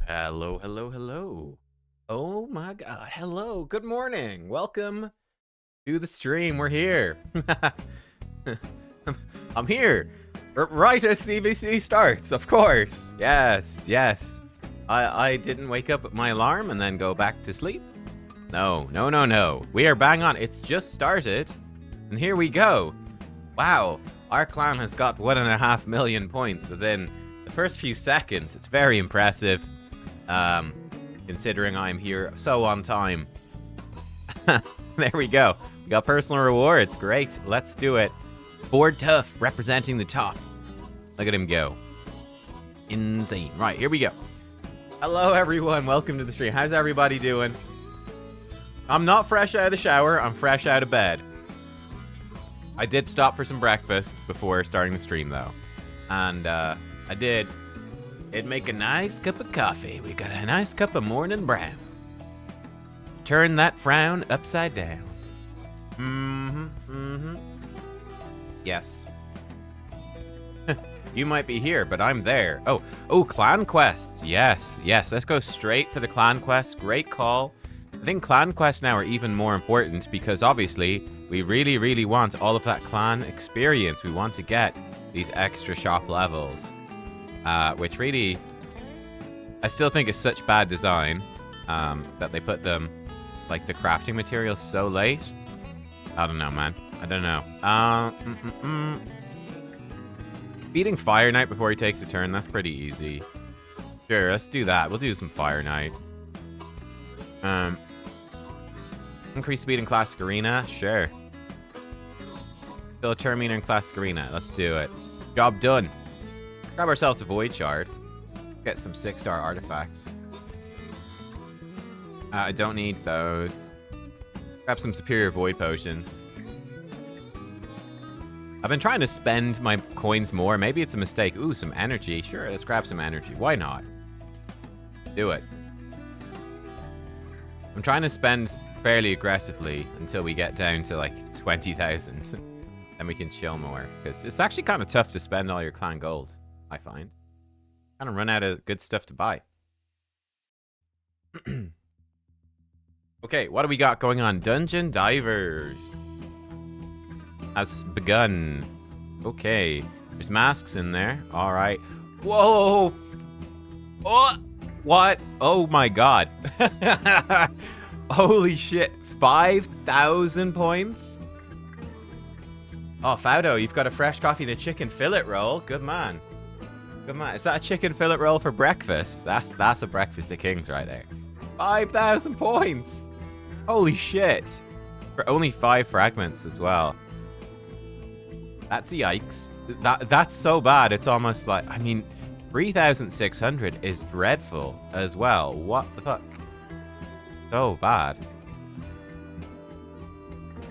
Hello, hello, hello. Oh my god. Hello. Good morning. Welcome to the stream. We're here. I'm here. Right as CvC starts, of course. Yes, yes. I didn't wake up at my alarm and then go back to sleep. No, no, no, no. We are bang on. It's just started. And here we go. Wow. Our clan has got 1.5 million points within the first few seconds. It's very impressive. Considering I'm here so on time. There we go. We got personal rewards. Great. Let's do it. Board Tough representing the top. Look at him go. Insane. Right, here we go. Hello, everyone. Welcome to the stream. How's everybody doing? I'm not fresh out of the shower. I'm fresh out of bed. I did stop for some breakfast before starting the stream, though. And, I did. It'd make a nice cup of coffee. We got a nice cup of morning brown. Turn that frown upside down. Yes. You might be here, but I'm there. Oh, clan quests. Yes, yes. Let's go straight for the clan quests. Great call. I think clan quests now are even more important because obviously we really, really want all of that clan experience. We want to get these extra shop levels. Which really, I still think is such bad design that they put them, like the crafting materials, so late. I don't know, man. I don't know. Beating Fire Knight before he takes a turn, that's pretty easy. Sure, let's do that. We'll do some Fire Knight. Increase speed in Classic Arena? Sure. Fill a turn meter in Classic Arena. Let's do it. Job done. Grab ourselves a Void Shard. Get some 6-star artifacts. I don't need those. Grab some Superior Void Potions. I've been trying to spend my coins more. Maybe it's a mistake. Ooh, some energy. Sure, let's grab some energy. Why not? Do it. I'm trying to spend fairly aggressively until we get down to like 20,000. Then we can chill more. Because it's actually kind of tough to spend all your clan gold, I find. Kind of run out of good stuff to buy. Okay, what do we got going on? Dungeon Divers has begun. Okay, there's masks in there. All right. Whoa! Oh, what? Oh my god! Holy shit! 5,000 points. Oh, Faudo, you've got a fresh coffee and a chicken fillet roll. Good man. Good man. Is that a chicken fillet roll for breakfast? That's a breakfast of kings right there. 5,000 points. Holy shit. For only 5 fragments as well. That's yikes. That's so bad. It's almost like, I mean, 3,600 is dreadful as well. What the fuck? So bad.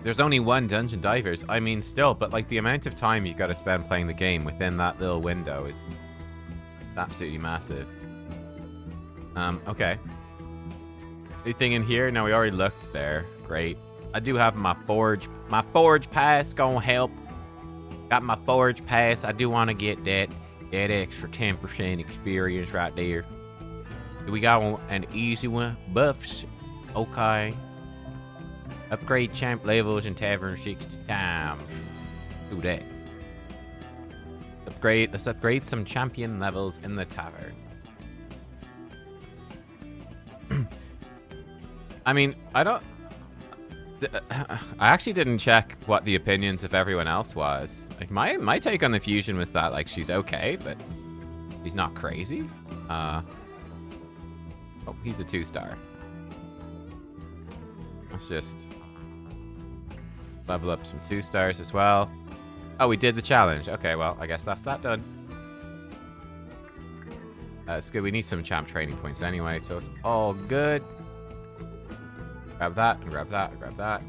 There's only one Dungeon Divers. I mean, still, but like the amount of time you've got to spend playing the game within that little window is absolutely massive. Okay. Anything in here? No, we already looked there. Great. I do have my forge pass gonna help. Got my forge pass. I do want to get that extra 10% experience right there. Do we got an easy one? Buffs. Okay. Upgrade champ levels in tavern 60 times. Do that. Let's upgrade some champion levels in the tavern. I mean, I actually didn't check what the opinions of everyone else was. Like my take on the fusion was that like she's okay, but she's not crazy. Oh, he's a 2-star. Let's just level up some 2-stars as well. Oh, we did the challenge. Okay, well, I guess that's that done. It's good. We need some champ training points anyway, so it's all good. Grab that, and grab that, and grab that.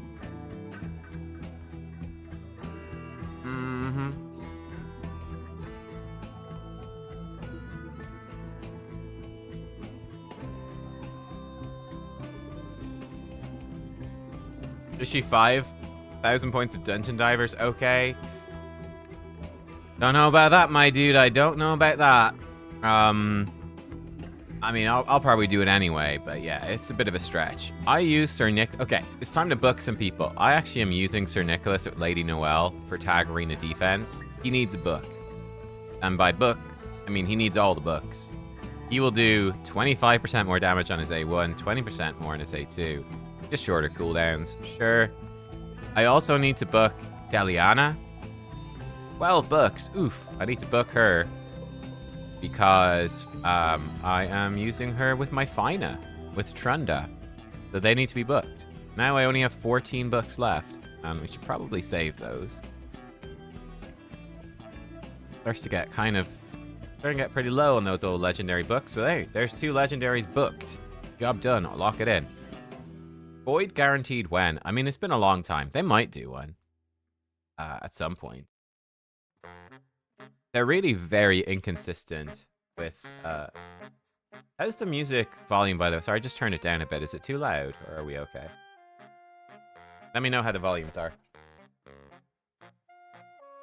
Is she 5,000 points of Dungeon Divers? Okay. Don't know about that, my dude. I don't know about that. I mean, I'll probably do it anyway, but yeah, it's a bit of a stretch. I use Sir Nick. Okay, it's time to book some people. I actually am using Sir Nicholas with Lady Noelle for tag arena defense. He needs a book. And by book, I mean he needs all the books. He will do 25% more damage on his A1, 20% more on his A2. Just shorter cooldowns, sure. I also need to book Deliana. 12 books. Oof, I need to book her. Because I am using her with my Fina, with Trunda. So they need to be booked. Now I only have 14 books left, and we should probably save those. Starts to get starting to get pretty low on those old legendary books, but hey, there's 2 legendaries booked. Job done, I'll lock it in. Void guaranteed when? I mean, it's been a long time. They might do one. At some point. They're really very inconsistent with, how's the music volume, by the way? Sorry, I just turned it down a bit. Is it too loud, or are we okay? Let me know how the volumes are.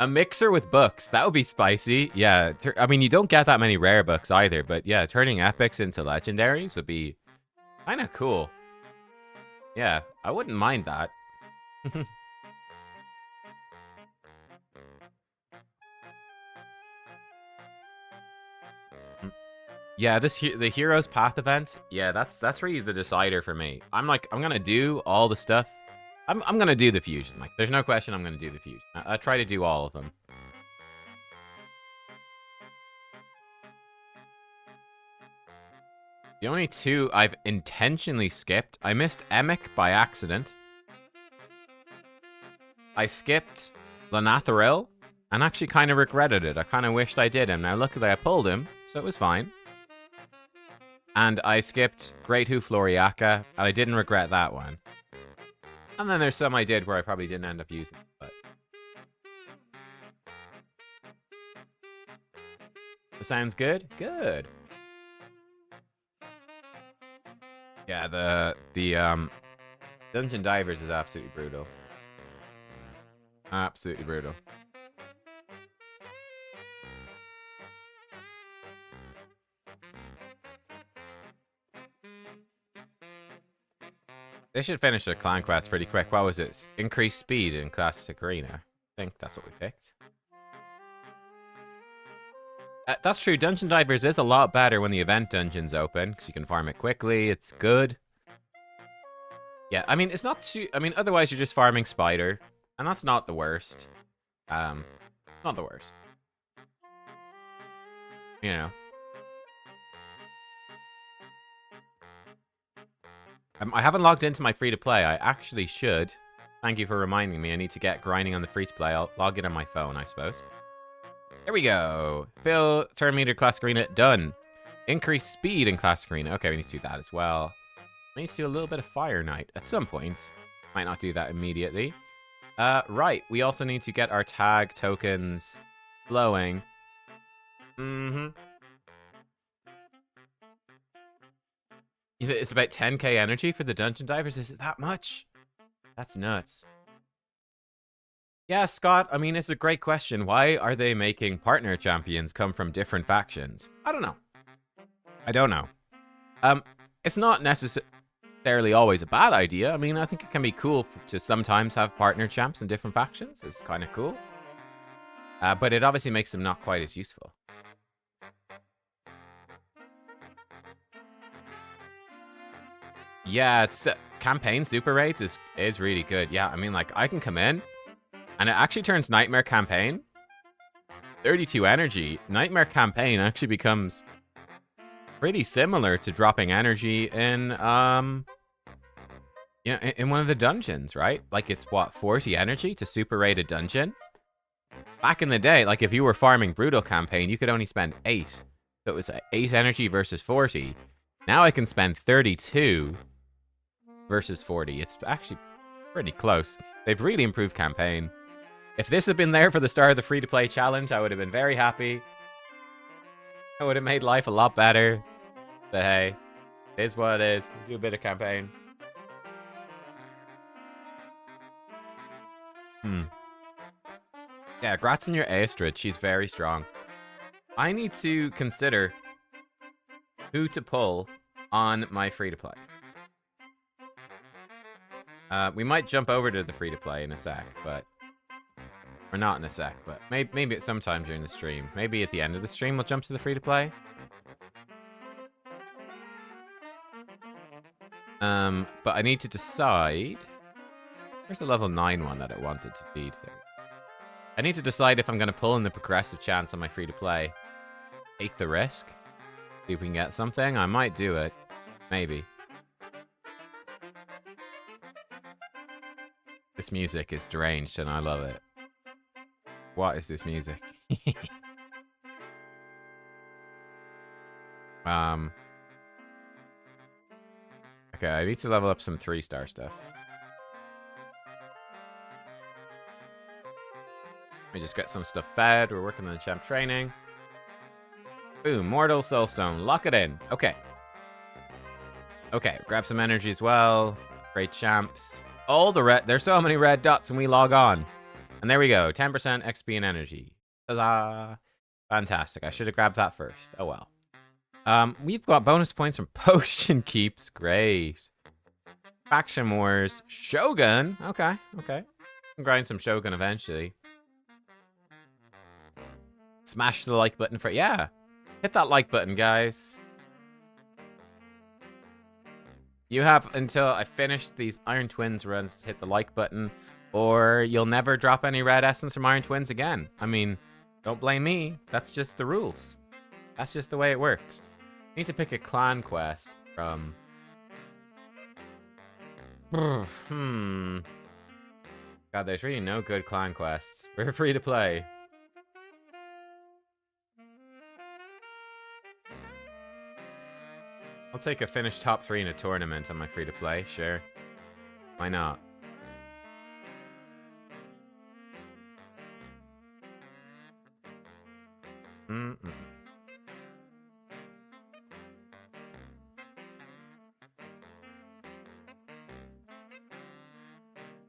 A mixer with books. That would be spicy. Yeah, I mean, you don't get that many rare books either, but yeah, turning epics into legendaries would be kind of cool. Yeah, I wouldn't mind that. Yeah, the Hero's Path event, yeah, that's really the decider for me. I'm gonna do all the stuff. I'm gonna do the fusion. Like, there's no question I'm gonna do the fusion. I try to do all of them. The only 2 I've intentionally skipped, I missed Emic by accident. I skipped Lanatharil, and actually kind of regretted it. I kind of wished I did him. Now, luckily I pulled him, so it was fine. And I skipped Great Hu Floriaka, and I didn't regret that one. And then there's some I did where I probably didn't end up using, but... That sounds good? Good. Yeah, the Dungeon Divers is absolutely brutal. Absolutely brutal. They should finish the clan quest pretty quick. What was it? Increased speed in Classic Arena. I think that's what we picked. That's true. Dungeon Divers is a lot better when the event dungeon's open, because you can farm it quickly. It's good. Yeah, I mean, it's not too... I mean, otherwise you're just farming Spider, and that's not the worst. Not the worst. You know. I haven't logged into my free-to-play. I actually should. Thank you for reminding me. I need to get grinding on the free-to-play. I'll log in on my phone, I suppose. There we go. Fill turn meter Classic Arena. Done. Increase speed in Classic Arena. Okay, we need to do that as well. We need to do a little bit of Fire Knight at some point. Might not do that immediately. Right. We also need to get our tag tokens flowing. It's about 10k energy for the Dungeon Divers. Is it that much? That's nuts. Yeah, Scott, I mean, it's a great question. Why are they making partner champions come from different factions? I don't know. I don't know. It's not necessarily always a bad idea. I mean, I think it can be cool to sometimes have partner champs in different factions. It's kind of cool. But it obviously makes them not quite as useful. Yeah, it's campaign super rates is really good. Yeah, I mean, like, I can come in, and it actually turns Nightmare Campaign 32 energy. Nightmare Campaign actually becomes pretty similar to dropping energy in in one of the dungeons, right? Like, it's what, 40 energy to super rate a dungeon? Back in the day, like, if you were farming Brutal Campaign, you could only spend 8. So it was 8 energy versus 40. Now I can spend 32 versus 40. It's actually pretty close. They've really improved campaign. If this had been there for the start of the free-to-play challenge, I would have been very happy. I would have made life a lot better. But hey, it is what it is. Do a bit of campaign. Yeah, Gratz in your Aestrid. She's very strong. I need to consider who to pull on my free-to-play. We might jump over to the free-to-play in a sec, but... Or not in a sec, but maybe at some time during the stream. Maybe at the end of the stream we'll jump to the free-to-play. But I need to decide... There's a level 9 one that I wanted to feed there. I need to decide if I'm going to pull in the progressive chance on my free-to-play. Take the risk. See if we can get something. I might do it. Maybe. This music is deranged and I love it. What is this music? Okay, I need to level up some 3-star stuff. Let me just get some stuff fed. We're working on champ training. Boom, Mortal Soulstone. Lock it in. Okay. Okay, grab some energy as well. Great champs. All the red... There's so many red dots when we log on. And there we go. 10% XP and energy. Huzzah. Fantastic. I should have grabbed that first. Oh, well. We've got bonus points from potion keeps. Great. Faction Wars. Shogun. Okay, okay. Can grind some Shogun eventually. Smash the like button for... Yeah. Hit that like button, guys. You have until I finish these Iron Twins runs to hit the like button, or you'll never drop any red essence from Iron Twins again. I mean, don't blame me. That's just the rules. That's just the way it works. I need to pick a clan quest from... God, there's really no good clan quests. We're free to play. I'll take a finished top 3 in a tournament on my free-to-play, sure. Why not?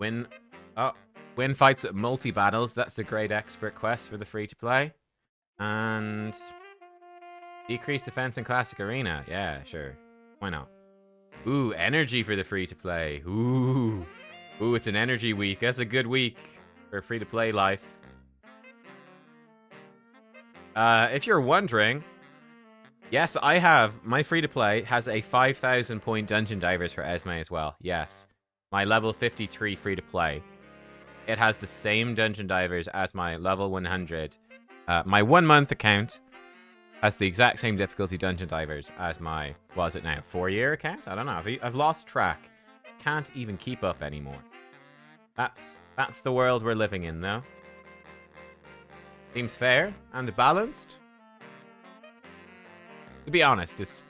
Win fights at multi-battles. That's a great expert quest for the free-to-play. And... Decrease defense in Classic Arena. Yeah, sure. Why not? Ooh, energy for the free-to-play. Ooh. Ooh, it's an energy week. That's a good week for free-to-play life. If you're wondering, yes, I have. My free-to-play has a 5,000 point Dungeon Divers for Esme as well. Yes. My level 53 free-to-play. It has the same Dungeon Divers as my level 100. My 1 month account has the exact same difficulty Dungeon Divers as my, what is it now, 4-year account? I don't know. I've lost track. Can't even keep up anymore. That's the world we're living in, though. Seems fair and balanced. To be honest, it's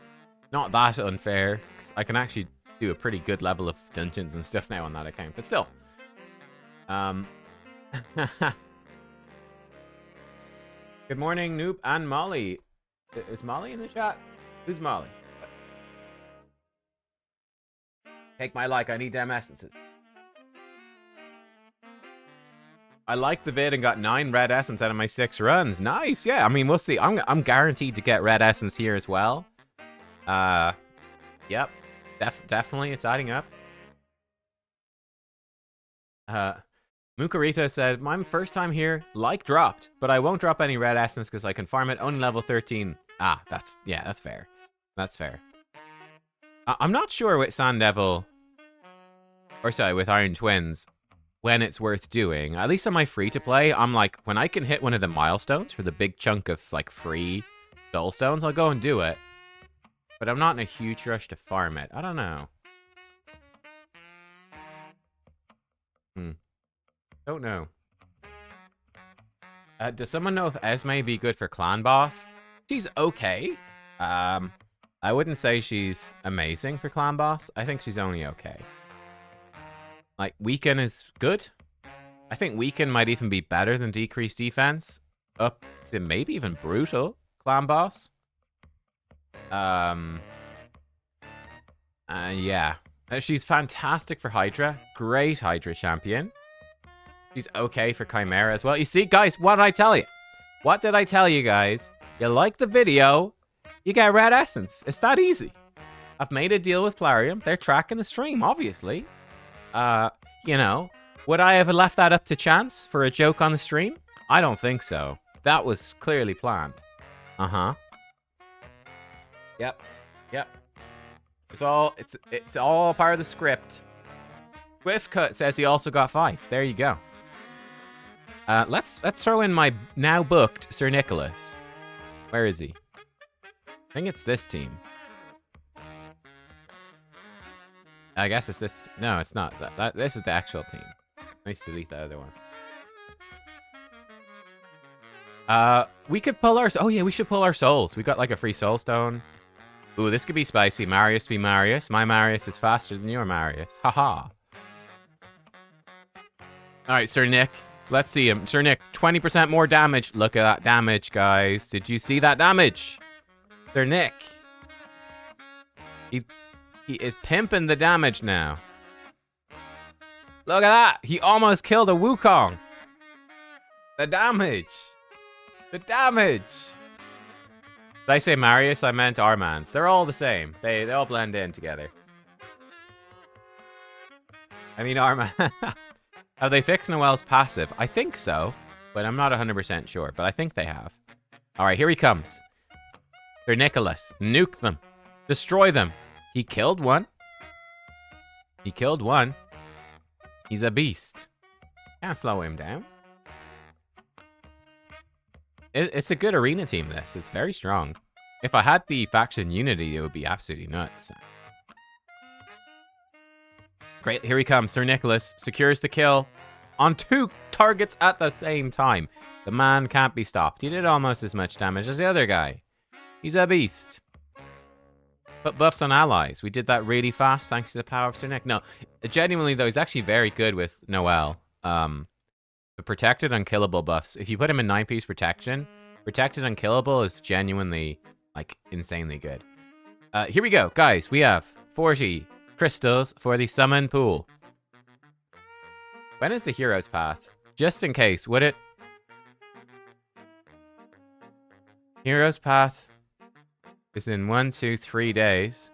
not that unfair. 'Cause I can actually do a pretty good level of dungeons and stuff now on that account, but still. Good morning, Noob and Molly. Is Molly in the chat? Who's Molly? Take my like, I need them essences. I liked the vid and got 9 red essence out of my 6 runs. Nice, yeah. I mean, we'll see. I'm guaranteed to get red essence here as well. Yep. Definitely, it's adding up. Mukarito said, my first time here, like dropped, but I won't drop any red essence because I can farm it only level 13. Ah, that's fair. That's fair. I'm not sure with Sand Devil, or sorry, with Iron Twins, when it's worth doing. At least on my free-to-play, I'm like, when I can hit one of the milestones for the big chunk of, like, free soulstones, I'll go and do it. But I'm not in a huge rush to farm it. I don't know. Don't know. Does someone know if Esme be good for clan boss? She's okay. I wouldn't say she's amazing for clan boss. I think she's only okay. Like, weaken is good. I think weaken might even be better than decreased defense. Up to maybe even brutal clan boss. Yeah. She's fantastic for Hydra. Great Hydra champion. She's okay for Chimera as well. You see, guys, what did I tell you? What did I tell you, guys? You like the video, You get red essence. It's that easy. I've made a deal with Plarium. They're tracking the stream, obviously. You know, would I have left that up to chance for a joke on the stream? I don't think so. That was clearly planned. Uh-huh. Yep. It's all part of the script. Swiftcut says he also got 5. There you go. Let's throw in my now booked Sir Nicholas. Where is he? I think it's this team. I guess it's this. No, it's not. This is the actual team. Nice to delete the other one. We could pull our... Oh, yeah, we should pull our souls. We got, like, a free soul stone. Ooh, this could be spicy. Marius v. Marius. My Marius is faster than your Marius. Haha. All right, Sir Nick. Let's see him. Sir Nick, 20% more damage. Look at that damage, guys. Did you see that damage? Sir Nick. He is pimping the damage now. Look at that. He almost killed a Wukong. The damage. The damage. Did I say Marius? I meant Armans. They're all the same. They all blend in together. I mean, Arman. Have they fixed Noel's passive? I think so, but I'm not 100% sure. But I think they have. All right, here he comes. Sir Nicholas. Nuke them. Destroy them. He killed one. He killed one. He's a beast. Can't slow him down. It's a good arena team, this. It's very strong. If I had the faction unity, it would be absolutely nuts. Great, here he comes. Sir Nicholas secures the kill on 2 targets at the same time. The man can't be stopped. He did almost as much damage as the other guy. He's a beast. Put buffs on allies. We did that really fast thanks to the power of Sir Nick. No, genuinely, though, he's actually very good with Noel. The protected unkillable buffs. If you put him in 9-piece protection, protected unkillable is genuinely, like, insanely good. Here we go, guys. We have 40 crystals for the summon pool. When is the hero's path? Just in case, would it? Hero's path is in 1, 2, 3 days.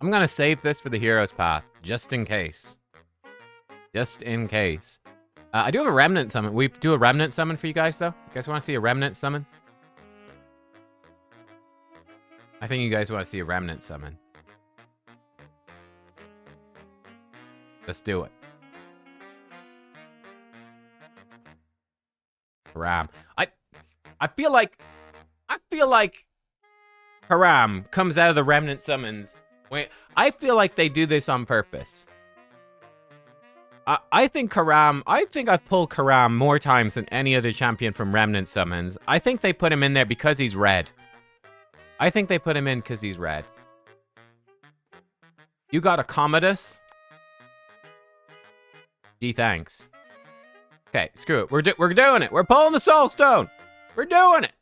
I'm gonna save this for the hero's path, just in case. Just in case. I do have a remnant summon. We do a remnant summon for you guys, though. You guys want to see a remnant summon? I think you guys want to see a remnant summon. Let's do it. Haram. I feel like Haram comes out of the remnant summons. Wait, I feel like they do this on purpose. I think I've pulled Karam more times than any other champion from Remnant summons. I think they put him in there because he's red. I think they put him in because he's red. You got a Commodus? Gee, thanks. Okay, screw it. We're doing it. We're pulling the Soul Stone. We're doing it.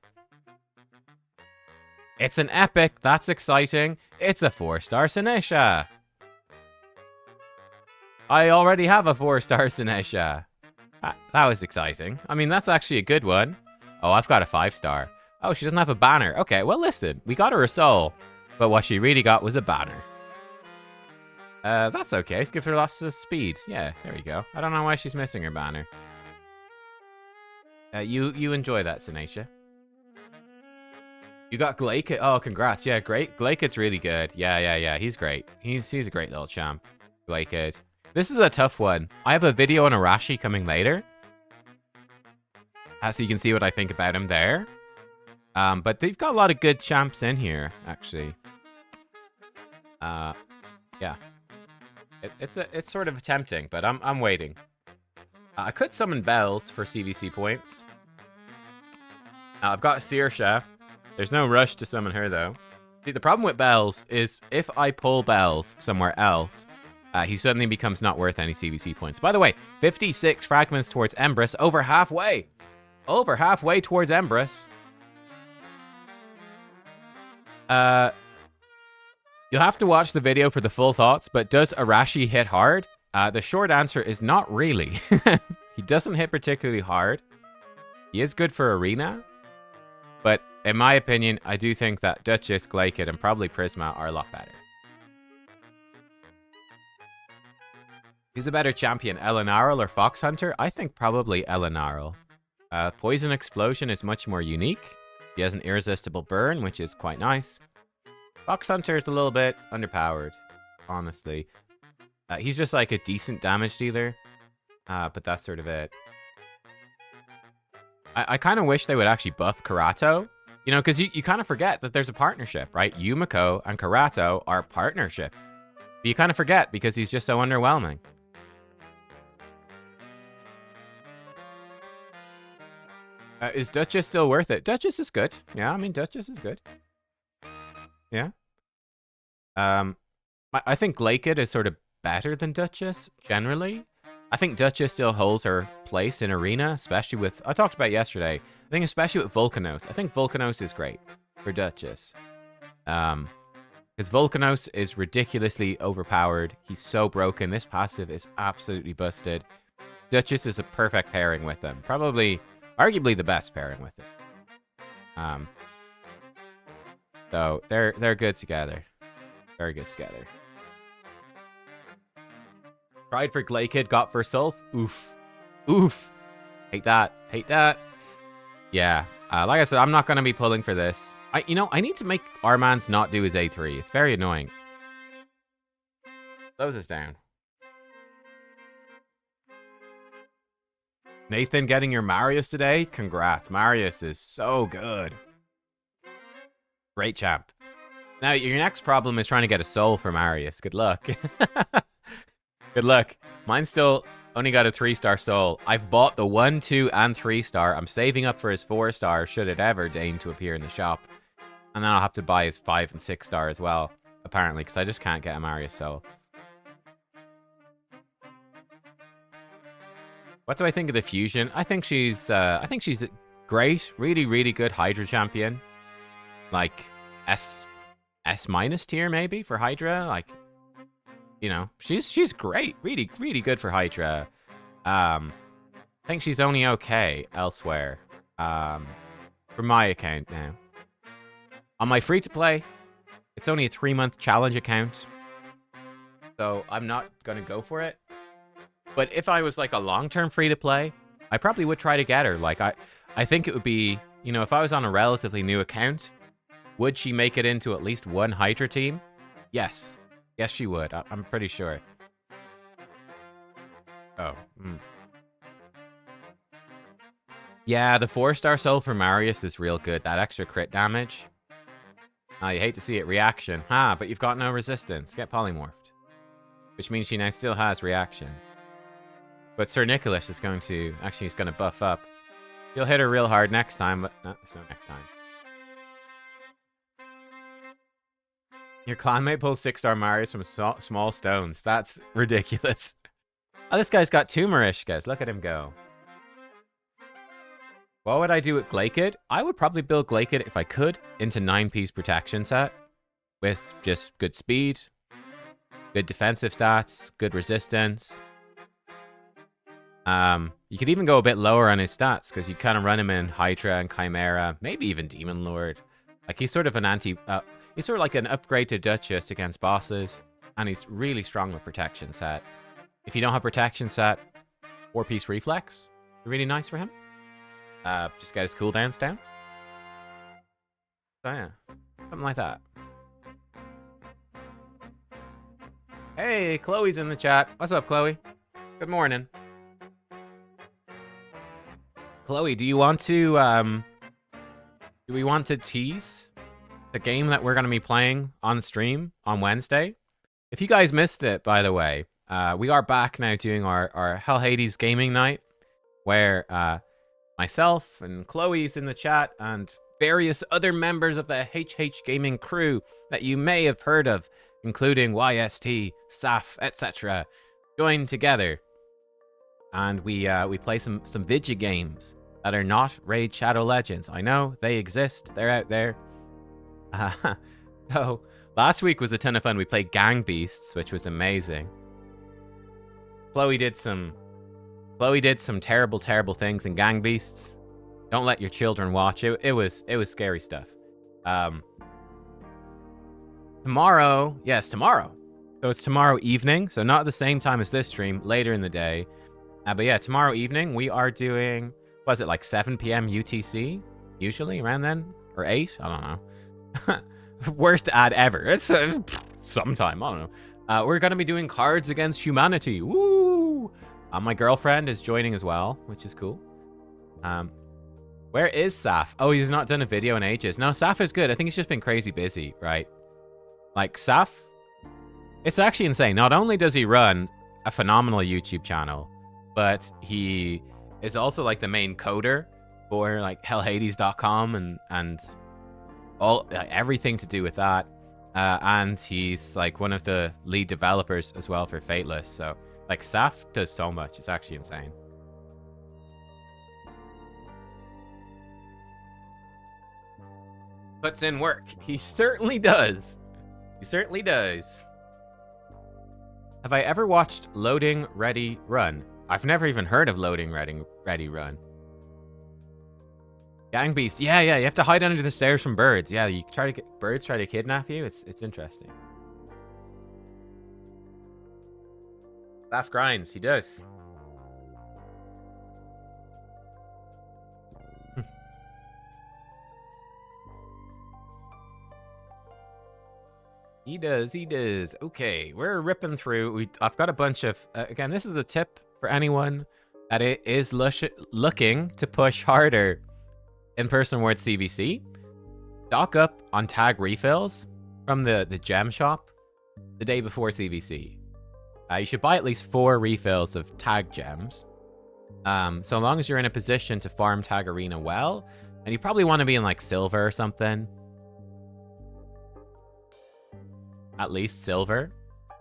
It's an epic. That's exciting. It's a 4-star Sinesha. I already have a 4-star Sinesha. That was exciting. I mean, that's actually a good one. Oh, I've got a 5-star. Oh, she doesn't have a banner. Okay, well, listen. We got her a soul. But what she really got was a banner. That's okay. Let's give her lots of speed. Yeah, there we go. I don't know why she's missing her banner. You enjoy that, Sinesha. You got Glaikit. Oh, congrats. Yeah, great. Glaikit's really good. Yeah. He's great. He's a great little champ. Glaikit. This is a tough one. I have a video on Arashi coming later. So you can see what I think about him there. But they've got a lot of good champs in here, actually. Yeah. It's sort of tempting, but I'm waiting. I could summon Bells for CvC points. I've got Saoirse. There's no rush to summon her, though. See, the problem with Bells is if I pull Bells somewhere else, he suddenly becomes not worth any CvC points. By the way, 56 fragments towards Empress, over halfway. Over halfway towards Empress. You'll have to watch the video for the full thoughts, but does Arashi hit hard? The short answer is not really. He doesn't hit particularly hard. He is good for Arena. But in my opinion, I do think that Duchess, Glaikid, and probably Prisma are a lot better. Who's a better champion, Elenarl or Fox Hunter? I think probably Elenarl. Poison Explosion is much more unique. He has an irresistible burn, which is quite nice. Fox Hunter is a little bit underpowered, honestly. He's just like a decent damage dealer, but that's sort of it. I kind of wish they would actually buff Karato, you know, because you kind of forget that there's a partnership, right? Yumiko and Karato are a partnership. But you kind of forget because he's just so underwhelming. Is Duchess still worth it? Duchess is good. Yeah, I mean, Duchess is good. Yeah. I think Glaikid is sort of better than Duchess, generally. I think Duchess still holds her place in Arena, especially with... I talked about it yesterday. I think especially with Volcanos. I think Volcanos is great for Duchess. Because Volcanos is ridiculously overpowered. He's so broken. This passive is absolutely busted. Duchess is a perfect pairing with him. Probably, arguably the best pairing with it. So they're good together. Very good together. Tried for Glaikid, got for Sulf. Oof. Oof. Hate that. Hate that. Yeah. Like I said, I'm not going to be pulling for this. I need to make Armans not do his A3. It's very annoying. Close this down. Nathan getting your Marius today? Congrats. Marius is so good. Great champ. Now, your next problem is trying to get a soul for Marius. Good luck. Good luck. Mine's still only got a 3-star soul. I've bought the 1, 2, and 3-star. I'm saving up for his 4-star should it ever deign to appear in the shop. And then I'll have to buy his 5 and 6-star as well, apparently, because I just can't get a Marius soul. What do I think of the fusion? I think she's great. Really, really good Hydra champion. Like S- tier maybe for Hydra. Like, you know, she's great. Really, really good for Hydra. I think she's only okay elsewhere. For my account now. On my free-to-play, it's only a 3-month challenge account. So I'm not going to go for it. But if I was like a long-term free-to-play, I probably would try to get her. Like, I think it would be, you know, if I was on a relatively new account, would she make it into at least one Hydra team? Yes. Yes, she would. I'm pretty sure. Oh. Yeah, the 4-star soul for Marius is real good. That extra crit damage. You hate to see it. Reaction. But you've got no resistance. Get polymorphed. Which means she now still has reaction. But Sir Nicholas is going to... Actually, he's going to buff up. He'll hit her real hard next time, but... No, there's no next time. Your clanmate pulls 6-star Marius from small stones. That's ridiculous. Oh, this guy's got 2 Marishkas. Look at him go. What would I do with Glaikid? I would probably build Glaikid, if I could, into 9-piece protection set. With just good speed, good defensive stats, good resistance. You could even go a bit lower on his stats, because you kind of run him in Hydra and Chimera, maybe even Demon Lord. Like, he's sort of an he's sort of like an upgrade to Duchess against bosses, and he's really strong with protection set. If you don't have protection set, 4-piece reflex, really nice for him. Just get his cooldowns down. So yeah, something like that. Hey, Chloe's in the chat. What's up, Chloe? Good morning. Chloe, do you want to, do we want to tease the game that we're going to be playing on stream on Wednesday? If you guys missed it, by the way, we are back now doing our Hell Hades gaming night, where myself and Chloe's in the chat and various other members of the HH Gaming crew that you may have heard of, including YST, Saf, etc., join together. And we play some Vidya games that are not Raid Shadow Legends. I know, they exist. They're out there. So, last week was a ton of fun. We played Gang Beasts, which was amazing. Chloe did some terrible, terrible things in Gang Beasts. Don't let your children watch it. It was scary stuff. Tomorrow, yes, tomorrow. So it's tomorrow evening. So not at the same time as this stream, later in the day. But yeah, tomorrow evening we are doing, was it like 7 p.m. UTC? Usually around then? Or 8? I don't know. Worst ad ever. It's sometime, I don't know. We're going to be doing Cards Against Humanity. Woo! My girlfriend is joining as well, which is cool. Where is Saf? Oh, he's not done a video in ages. No, Saf is good. I think he's just been crazy busy, right? Like, Saf, it's actually insane. Not only does he run a phenomenal YouTube channel, but he is also, like, the main coder for, like, hellhades.com and all everything to do with that. And he's, like, one of the lead developers as well for Fateless. So, like, Saf does so much. It's actually insane. Puts in work. He certainly does. He certainly does. Have I ever watched Loading Ready Run? I've never even heard of Loading Ready Run. Gang Beast. Yeah, you have to hide under the stairs from birds. Yeah, you try to get birds try to kidnap you. It's interesting. Staff grinds. He does. He does. Okay, we're ripping through. I've got a bunch of... again, this is a tip for anyone that is looking to push harder in Person Words CvC. Stock up on tag refills from the gem shop the day before CvC. You should buy at least 4 refills of tag gems. So long as you're in a position to farm tag arena well, and you probably want to be in like silver or something. At least silver,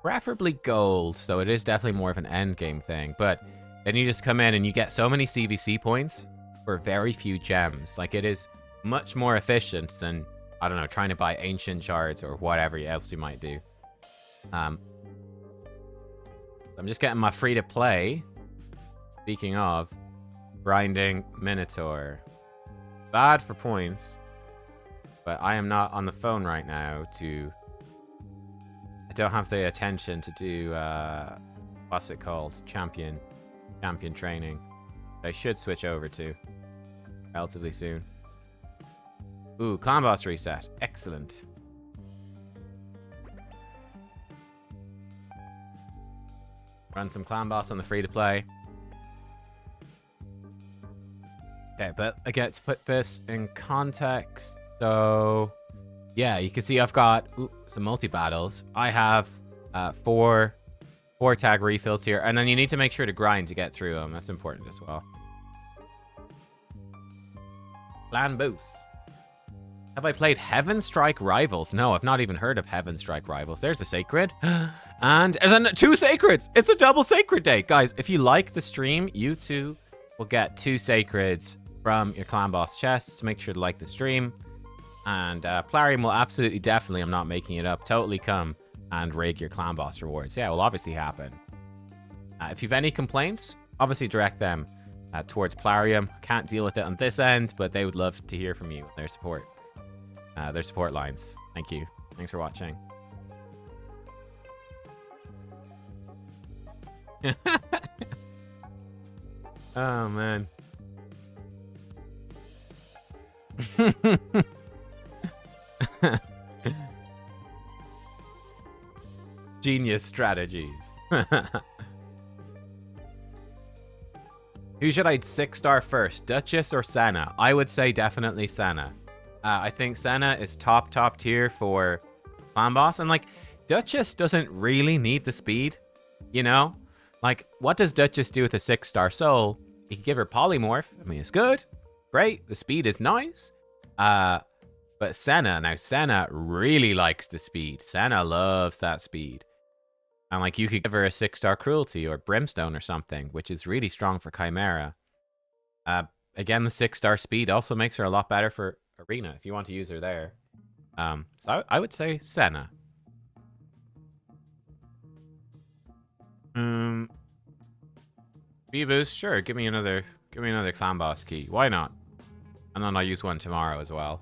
preferably gold, so it is definitely more of an end game thing. But then you just come in and you get so many CvC points for very few gems. Like, it is much more efficient than, I don't know, trying to buy ancient shards or whatever else you might do. I'm just getting my free to play. Speaking of, grinding Minotaur. Bad for points, but I am not on the phone right now to... I don't have the attention to do, what's it called? Champion training. I should switch over to relatively soon. Ooh, clan boss reset. Excellent. Run some clan boss on the free to play. Okay, but again, to put this in context, so... yeah, you can see I've got some multi-battles. I have 4 tag refills here. And then you need to make sure to grind to get through them. That's important as well. Clan boost. Have I played Heaven Strike Rivals? No, I've not even heard of Heaven Strike Rivals. There's a Sacred. And there's 2 Sacreds. It's a double Sacred day. Guys, if you like the stream, you too will get 2 Sacreds from your clan boss chests. Make sure to like the stream. And Plarium will absolutely, definitely, I'm not making it up, totally come and rig your clan boss rewards. Yeah, it will obviously happen. If you've any complaints, obviously direct them towards Plarium. Can't deal with it on this end, but they would love to hear from you, their support lines. Thank you. Thanks for watching. Oh, man. Genius strategies. Who should I 6-star first, Duchess or Senna? I would say definitely Senna. I think Senna is top tier for clan boss, and like Duchess doesn't really need the speed, you know? Like, what does Duchess do with a 6-star soul? You can give her polymorph. I mean, it's good, great. The speed is nice. But Senna really likes the speed. Senna loves that speed. And like, you could give her a 6-star cruelty or brimstone or something, which is really strong for Chimera. Again, the 6-star speed also makes her a lot better for arena if you want to use her there. So I would say Senna. Beavers, sure. Give me another clan boss key. Why not? And then I'll use one tomorrow as well.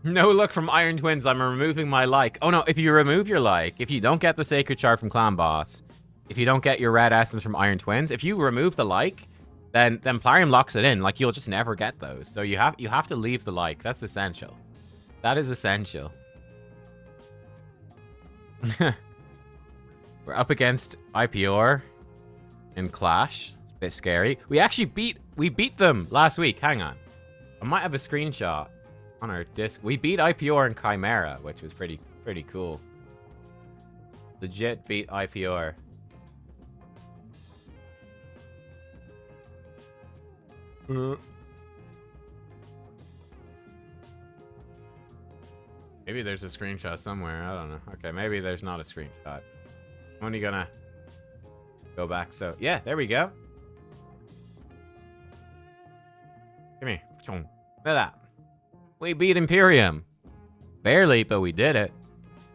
No luck from Iron Twins. I'm removing my like. Oh no, if you remove your like, if you don't get the Sacred Shard from Clan Boss, if you don't get your red essence from Iron Twins, if you remove the like, then Plarium locks it in. Like, you'll just never get those. So you have to leave the like. That's essential. That is essential. We're up against IPR in Clash. It's a bit scary. We actually beat them last week. Hang on. I might have a screenshot on our disc. We beat IPR and Chimera, which was pretty cool. Legit beat IPR. Maybe there's a screenshot somewhere. I don't know. Okay, maybe there's not a screenshot. I'm only gonna go back. So, yeah, there we go. Come here. Look at that. We beat Imperium. Barely, but we did it.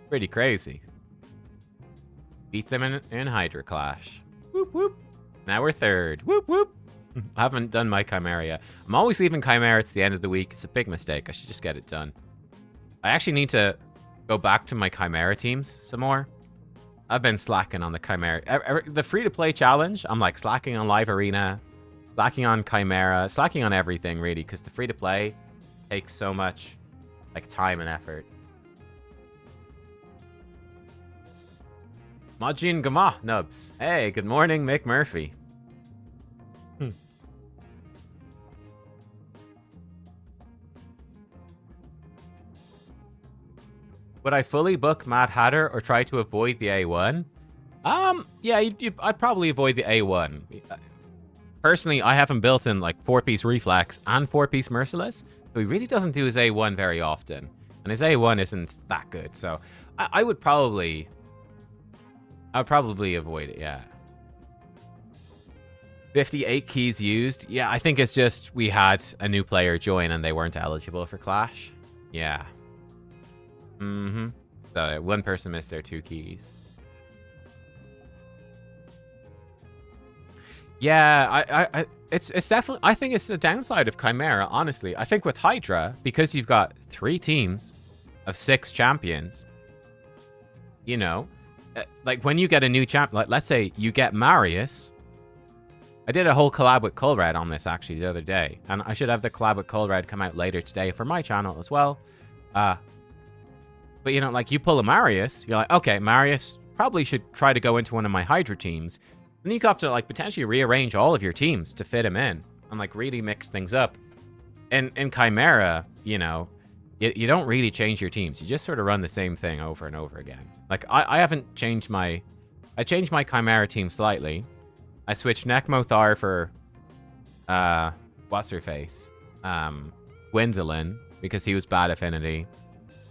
Pretty crazy. Beat them in Hydra Clash. Whoop, whoop. Now we're third. Whoop, whoop. I haven't done my Chimera yet. I'm always leaving Chimera to the end of the week. It's a big mistake. I should just get it done. I actually need to go back to my Chimera teams some more. I've been slacking on the Chimera. The free-to-play challenge, I'm like slacking on Live Arena, slacking on Chimera, slacking on everything, really, because the free-to-play takes so much like time and effort. Majin Gama Nubs. Hey, good morning, Mick Murphy. Would I fully book Mad Hatter or try to avoid the A1? Yeah, I'd probably avoid the A1. Personally, I haven't built in like 4-piece Reflex and 4-piece Merciless, so he really doesn't do his A1 very often. And his A1 isn't that good, so I would probably avoid it, yeah. 58 keys used. Yeah, I think it's just we had a new player join and they weren't eligible for Clash. Yeah. So one person missed their 2 keys. Yeah, it's definitely, I think it's the downside of Chimera, honestly. I think with Hydra, because you've got 3 teams of 6 champions, you know, like when you get a new champ, like let's say you get Marius. I did a whole collab with Colred on this actually the other day, and I should have the collab with Colred come out later today for my channel as well. But, you know, like, you pull a Marius, you're like, okay, Marius probably should try to go into one of my Hydra teams. Then you have to, like, potentially rearrange all of your teams to fit him in and, like, really mix things up. And in Chimera, you know, you don't really change your teams. You just sort of run the same thing over and over again. Like, I haven't changed my... I changed my Chimera team slightly. I switched Nekmothar for... what's-her-face? Gwendolyn, because he was bad affinity.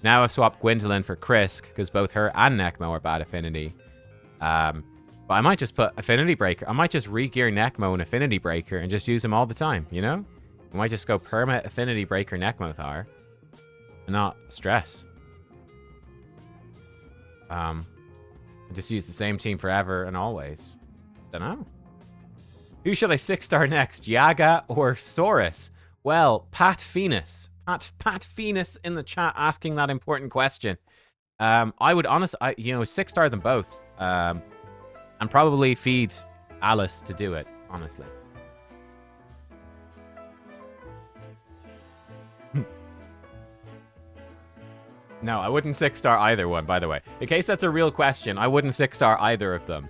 Now I've swapped Gwendolyn for Krisk, because both her and Nekmo are bad affinity. But I might just put Affinity Breaker. I might just re-gear Nekmo and Affinity Breaker and just use him all the time, you know? I might just go perma Affinity Breaker Nekmothar and not stress. Just use the same team forever and always. Dunno. Who should I 6-star next, Yaga or Saurus? Well, Pat Phoenix. Pat Phoenix in the chat asking that important question. I would honestly, 6-star them both. And probably feed Alice to do it, honestly. No, I wouldn't 6-star either one, by the way. In case that's a real question, I wouldn't 6-star either of them.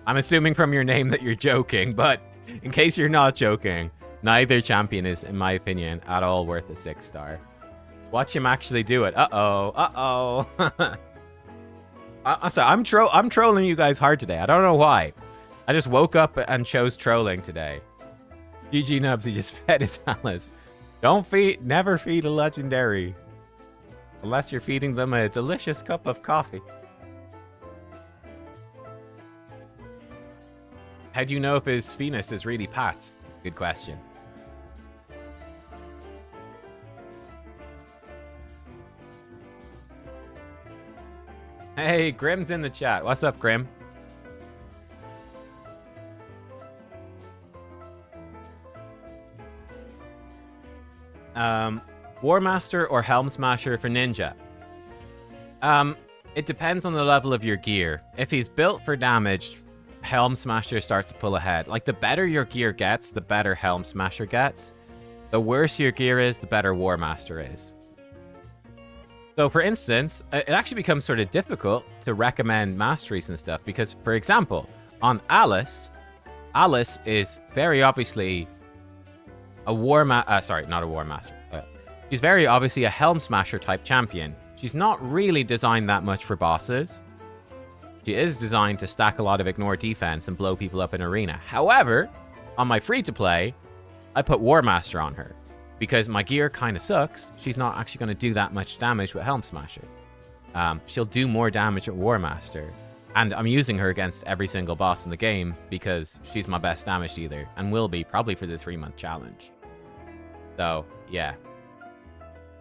I'm assuming from your name that you're joking, but in case you're not joking, neither champion is, in my opinion, at all worth a 6-star. Watch him actually do it. Uh-oh. I'm sorry, I'm trolling you guys hard today. I don't know why. I just woke up and chose trolling today. GG Nubs, he just fed his Alice. Never feed a legendary. Unless you're feeding them a delicious cup of coffee. How do you know if his Phoenix is really Pat? That's a good question. Hey, Grim's in the chat. What's up, Grim? War Master or Helm Smasher for Ninja? It depends on the level of your gear. If he's built for damage, Helm Smasher starts to pull ahead. Like, the better your gear gets, the better Helm Smasher gets. The worse your gear is, the better War Master is. So, for instance, it actually becomes sort of difficult to recommend masteries and stuff because, for example, on Alice, Alice is very obviously a sorry, not a War Master. She's very obviously a Helm Smasher type champion. She's not really designed that much for bosses. She is designed to stack a lot of ignore defense and blow people up in arena. However, on my free-to-play, I put War Master on her. Because my gear kind of sucks, she's not actually going to do that much damage with Helm Smasher. She'll do more damage with War Master. And I'm using her against every single boss in the game because she's my best damage dealer and will be probably for the 3-month challenge. So, yeah.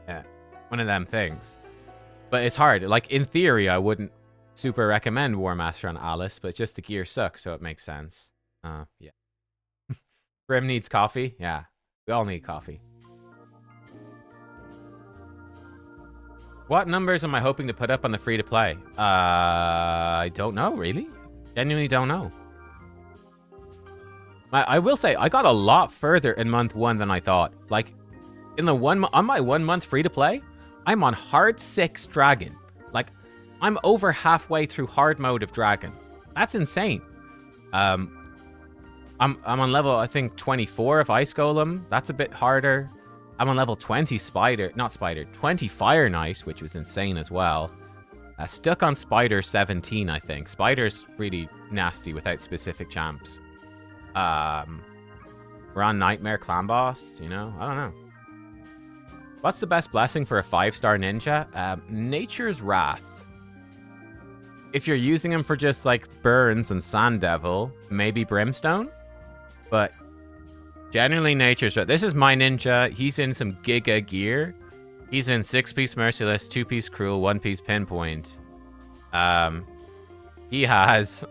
Yeah. One of them things. But it's hard. Like, in theory, I wouldn't super recommend War Master on Alice, but just the gear sucks, so it makes sense. Yeah. Grim needs coffee? Yeah. We all need coffee. What numbers am I hoping to put up on the free-to-play? I don't know, really. Genuinely don't know. I will say, I got a lot further in month 1 than I thought. Like, on my 1 month free-to-play, I'm on hard 6 dragon. Like, I'm over halfway through hard mode of dragon. That's insane. I'm on level, I think, 24 of Ice Golem. That's a bit harder. I'm on level 20 20 Fire Knight, which was insane as well. Stuck on Spider 17, I think. Spider's really nasty without specific champs. We're on Nightmare Clan Boss, you know? I don't know. What's the best blessing for a 5-star ninja? Nature's Wrath. If you're using him for just, like, Burns and Sand Devil, maybe Brimstone. But generally, Nature's Wrath. This is my ninja. He's in some Giga gear. He's in 6-piece Merciless, 2-piece Cruel, 1-piece Pinpoint. He has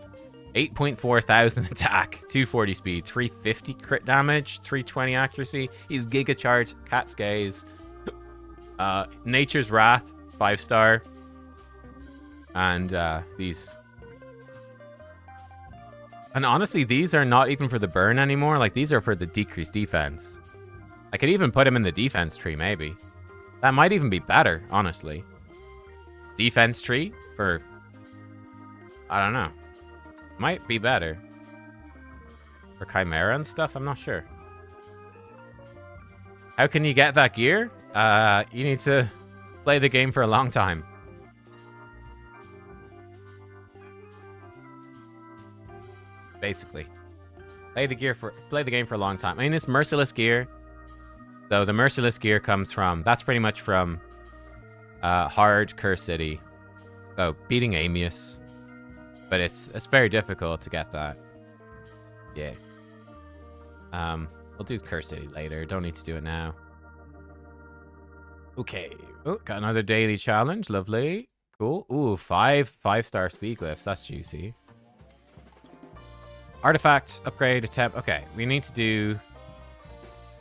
8.4 thousand attack, 240 speed, 350 crit damage, 320 accuracy. He's Giga Charge, Cat's Gaze. Nature's Wrath, 5-star. And these. And honestly, these are not even for the burn anymore. Like, these are for the decreased defense. I could even put him in the defense tree, maybe. That might even be better, honestly. Defense tree for... I don't know. Might be better. For Chimera and stuff? I'm not sure. How can you get that gear? You need to play the game for a long time. Basically. Play the game for a long time. I mean, it's Merciless gear. So the Merciless gear comes from... That's pretty much from Hard Curse City. So, beating Amius. But it's very difficult to get that. Yeah. We'll do Curse City later. Don't need to do it now. Okay. Oh, got another daily challenge. Lovely. Cool. Ooh, 5-star speed glyphs. That's juicy. Artifacts, upgrade, attempt. Okay, we need to do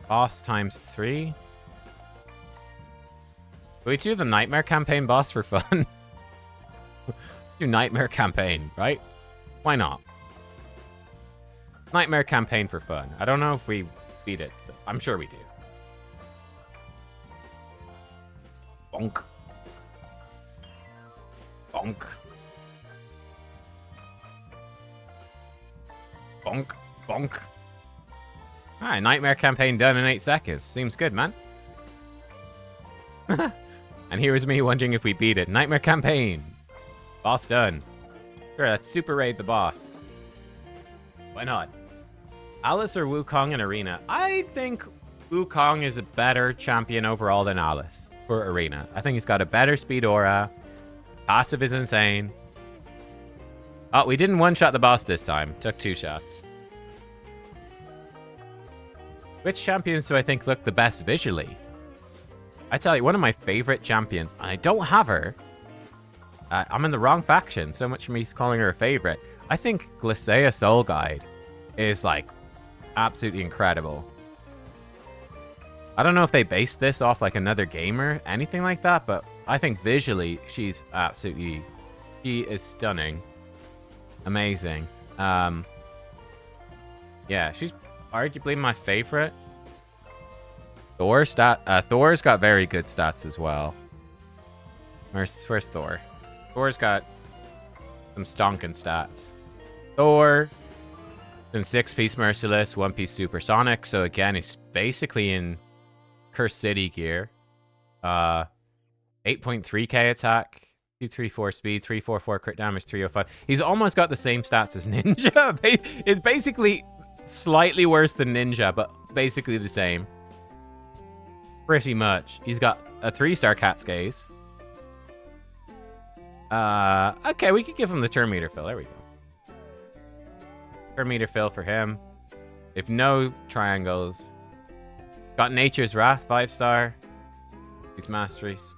boss times 3. Can we do the Nightmare Campaign boss for fun? Do Nightmare Campaign, right? Why not? Nightmare Campaign for fun. I don't know if we beat it. So I'm sure we do. Bonk. Bonk. Bonk. Bonk. Alright, Nightmare Campaign done in 8 seconds. Seems good, man. And here is me wondering if we beat it. Nightmare Campaign. Boss done. Sure, let's super raid the boss. Why not? Alice or Wukong in Arena? I think Wukong is a better champion overall than Alice for Arena. I think he's got a better speed aura. Passive is insane. Oh, we didn't one-shot the boss this time. Took 2 shots. Which champions do I think look the best visually? I tell you, one of my favorite champions, and I don't have her, I'm in the wrong faction. So much for me calling her a favorite. I think Glacea Soul Guide is, like, absolutely incredible. I don't know if they based this off, like, another game or anything like that, but I think visually she's absolutely... She is stunning. Amazing. Yeah, she's arguably my favorite. Thor's got very good stats as well. Where's Thor? Thor's got some stonking stats. Thor, then 6-piece Merciless, 1-piece Supersonic. So again, he's basically in Cursed City gear. 8.3k attack, 234 speed, 344 crit damage, 305. He's almost got the same stats as Ninja. It's basically slightly worse than Ninja, but basically the same. Pretty much. He's got a 3-star Cat's Gaze. Okay, we could give him the turn meter fill. There we go. Turn meter fill for him. If no triangles. Got Nature's Wrath, 5-star. These Masteries.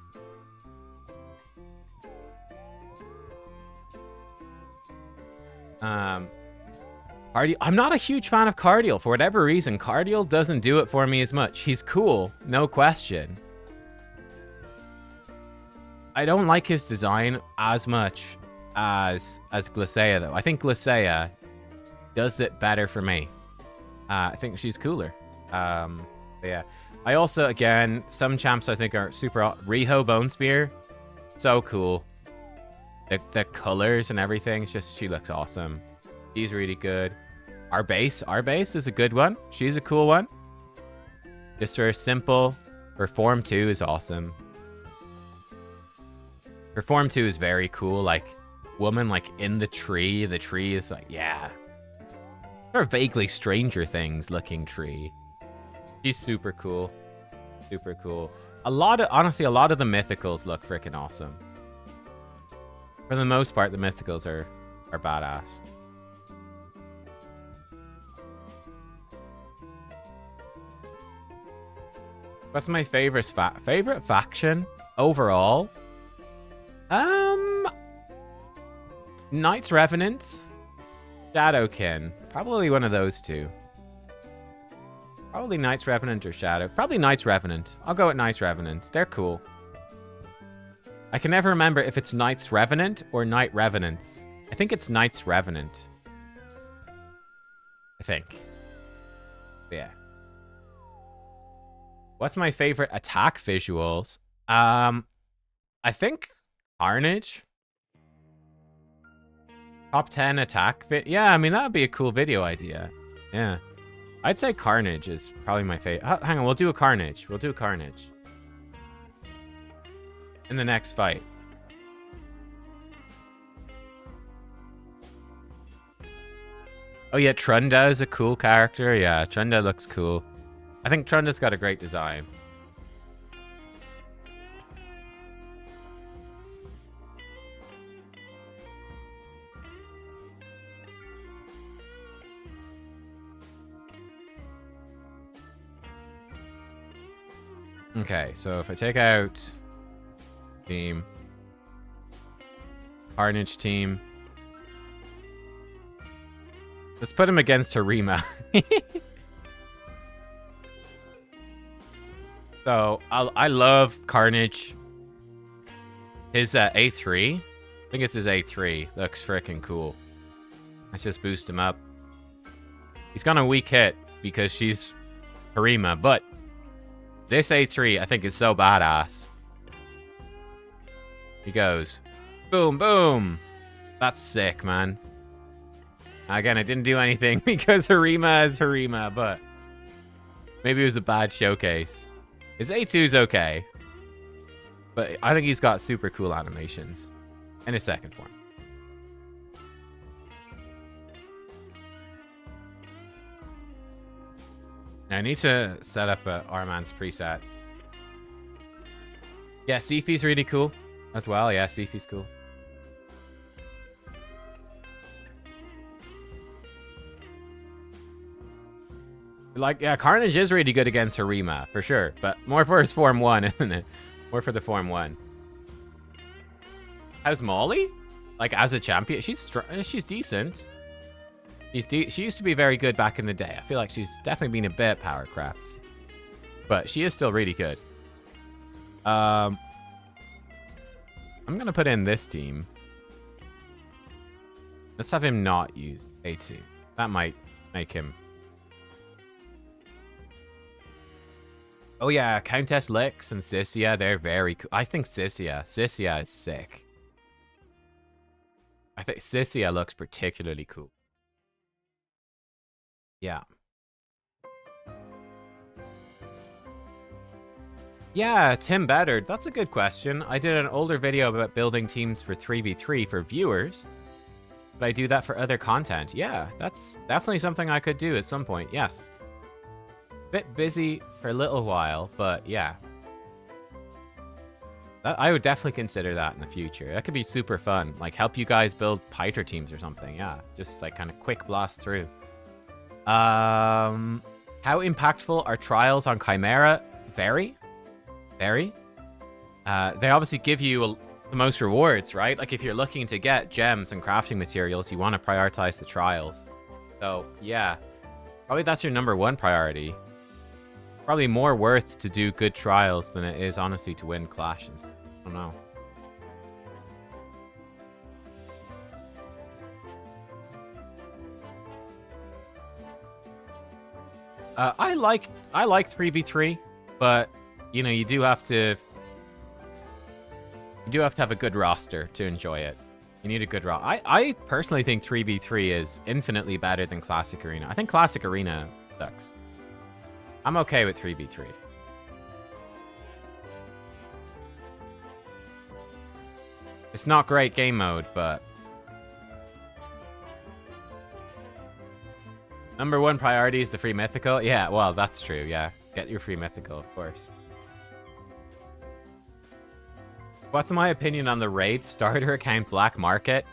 Cardial. I'm not a huge fan of Cardial. For whatever reason, Cardial doesn't do it for me as much. He's cool, no question. I don't like his design as much as Glacea, though. I think Glacea does it better for me. I think she's cooler. Yeah. I also, again, some champs I think are super... Riho Bone Spear. So cool. The colors and everything. It's just, she looks awesome. She's really good. Our base is a good one. She's a cool one. Just for simple. Her Form 2 is awesome. Her Form 2 is very cool. Like, woman, like, in the tree. The tree is like, yeah. Or vaguely Stranger Things looking tree. She's super cool. Super cool. Honestly, a lot of the mythicals look freaking awesome. For the most part, the mythicals are badass. What's my favorite faction overall? Knights Revenant, Shadowkin. Probably one of those two. Probably Knights Revenant or Shadow. Probably Knights Revenant. I'll go with Knights Revenant. They're cool. I can never remember if it's Knights Revenant or Knight Revenants. I think it's Knights Revenant. I think. Yeah. What's my favorite attack visuals? I think Carnage. Top 10 attack yeah, I mean, that would be a cool video idea. Yeah. I'd say Carnage is probably my favorite. Hang on, we'll do a Carnage. We'll do a Carnage. In the next fight. Oh yeah, Trunda is a cool character. Yeah, Trunda looks cool. I think Trunda's got a great design. Okay, so if I take out team, Carnage team, let's put him against Harima. So I love Carnage. His A3, I think it's his A3. Looks freaking cool. Let's just boost him up. He's gonna weak hit because she's Harima, but this A3 I think is so badass. He goes, boom, boom. That's sick, man. Again, I didn't do anything because Harima is Harima, but maybe it was a bad showcase. His A2 is okay, but I think he's got super cool animations in his second form. Now I need to set up a Arman's preset. Yeah, Sifi's really cool as well. Yeah, Sifi's cool. Like, yeah, Carnage is really good against Harima, for sure. But more for his Form 1, isn't it? More for the Form 1. How's Molly? Like, as a champion? She's decent. She used to be very good back in the day. I feel like she's definitely been a bit power crapped. But she is still really good. I'm going to put in this team. Let's have him not use A2. That might make him... Oh yeah, Countess Lix and Sissia, they're very cool. I think Sissia is sick. I think Sissia looks particularly cool. Yeah. Yeah, Tim Beddard. That's a good question. I did an older video about building teams for 3v3 for viewers. But I do that for other content. Yeah, that's definitely something I could do at some point. Yes. Bit busy for a little while, but yeah. I would definitely consider that in the future. That could be super fun. Like, help you guys build Hydra teams or something. Yeah, just like kind of quick blast through. How impactful are trials on Chimera? Very. Very. They obviously give you the most rewards, right? Like, if you're looking to get gems and crafting materials, you want to prioritize the trials. So, yeah. Probably that's your #1 priority. Probably more worth to do good trials than it is, honestly, to win clashes. I don't know. I like 3v3, but you know, you do have to have a good roster to enjoy it. You need a good roster. I personally think 3v3 is infinitely better than Classic Arena. I think Classic Arena sucks. I'm okay with 3v3. It's not great game mode, but #1 priority is the free mythical. Yeah, well, that's true. Yeah, get your free mythical, of course. What's my opinion on the raid starter account black market?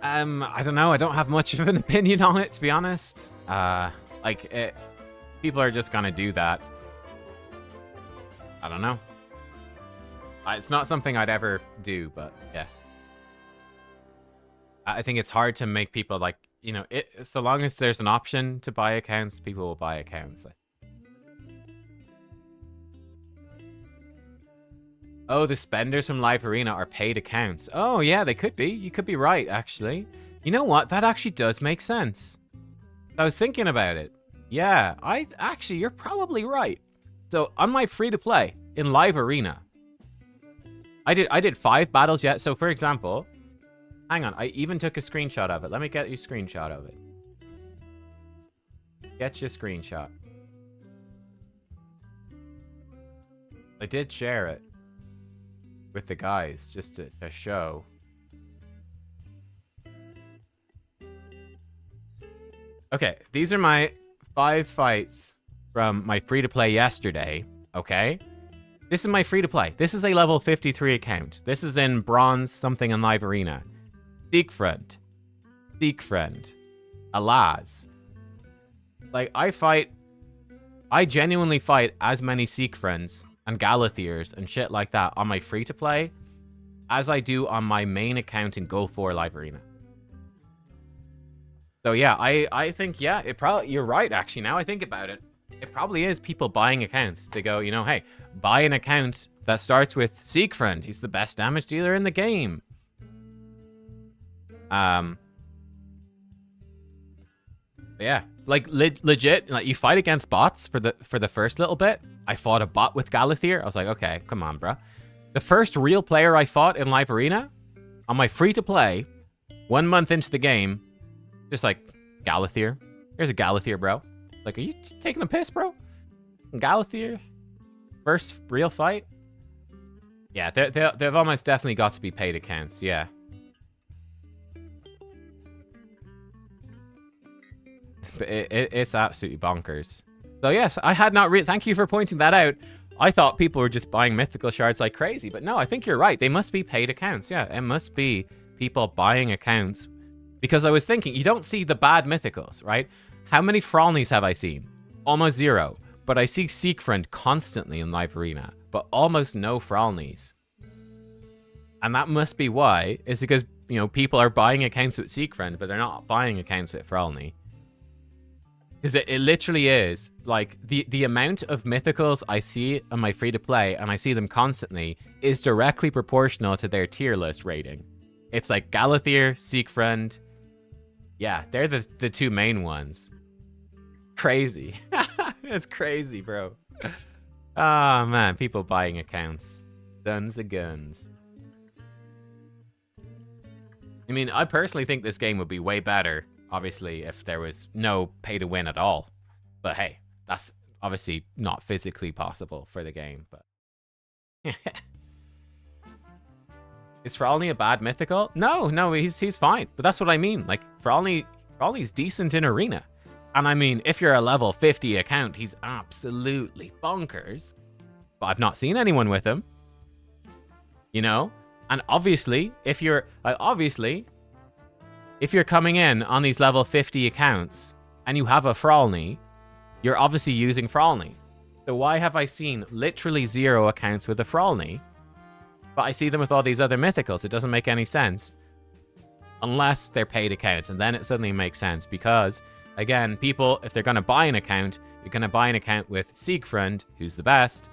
I don't know. I don't have much of an opinion on it, to be honest. People are just gonna do that. I don't know. It's not something I'd ever do, but yeah. I think it's hard to make people like, you know, so long as there's an option to buy accounts, people will buy accounts. Oh, the spenders from Live Arena are paid accounts. Oh, yeah, they could be. You could be right, actually. You know what? That actually does make sense. I was thinking about it. Yeah, actually, you're probably right. So, on my free-to-play in Live Arena, I did 5 battles yet. So, for example, hang on, I even took a screenshot of it. Let me get you a screenshot of it. Get you a screenshot. I did share it with the guys just to show. Okay, these are my 5 fights from my free-to-play yesterday, okay? This is my free-to-play. This is a level 53 account. This is in bronze something in Live Arena. Siegfried, Alaz. Like, I genuinely fight as many Siegfrieds and Galathirs and shit like that on my free-to-play as I do on my main account in Go 4 Live Arena. So yeah, I think, yeah, you're right, actually, now I think about it. It probably is people buying accounts. They go, you know, hey, buy an account that starts with Siegfried. He's the best damage dealer in the game. Yeah, like legit, like you fight against bots for the first little bit. I fought a bot with Galathir. I was like, okay, come on, bro. The first real player I fought in Live Arena on my free-to-play, 1 month into the game, just like, Galathir. Here's a Galathir, bro. Like, are you taking the piss, bro? Galathir? First real fight? Yeah, they've almost definitely got to be paid accounts, yeah. But it's absolutely bonkers. So yes, I had not really... Thank you for pointing that out. I thought people were just buying mythical shards like crazy. But no, I think you're right. They must be paid accounts. Yeah, it must be people buying accounts. Because I was thinking, you don't see the bad mythicals, right? How many Frolnies have I seen? Almost 0. But I see Siegfried constantly in Live Arena. But almost no Frolnies. And that must be why. It's because, you know, people are buying accounts with Seekfriend, but they're not buying accounts with Frolny. Because it literally is, like, the amount of mythicals I see on my free-to-play, and I see them constantly, is directly proportional to their tier list rating. It's like Galathier, Seekfriend. Yeah, they're the two main ones. Crazy. It's crazy, bro. Oh, man, people buying accounts. Guns of guns. I mean, I personally think this game would be way better, obviously, if there was no pay to win at all. But hey, that's obviously not physically possible for the game. But is Frolny a bad mythical? No, he's fine. But that's what I mean. Like, Frolny's decent in Arena. And I mean, if you're a level 50 account, he's absolutely bonkers. But I've not seen anyone with him. You know? And obviously, if you're coming in on these level 50 accounts and you have a Frolny, you're obviously using Frolny. So why have I seen literally 0 accounts with a Frolny, but I see them with all these other mythicals? It doesn't make any sense. Unless they're paid accounts, and then it suddenly makes sense. Because, again, people, if they're going to buy an account, you're going to buy an account with Seekfriend, who's the best,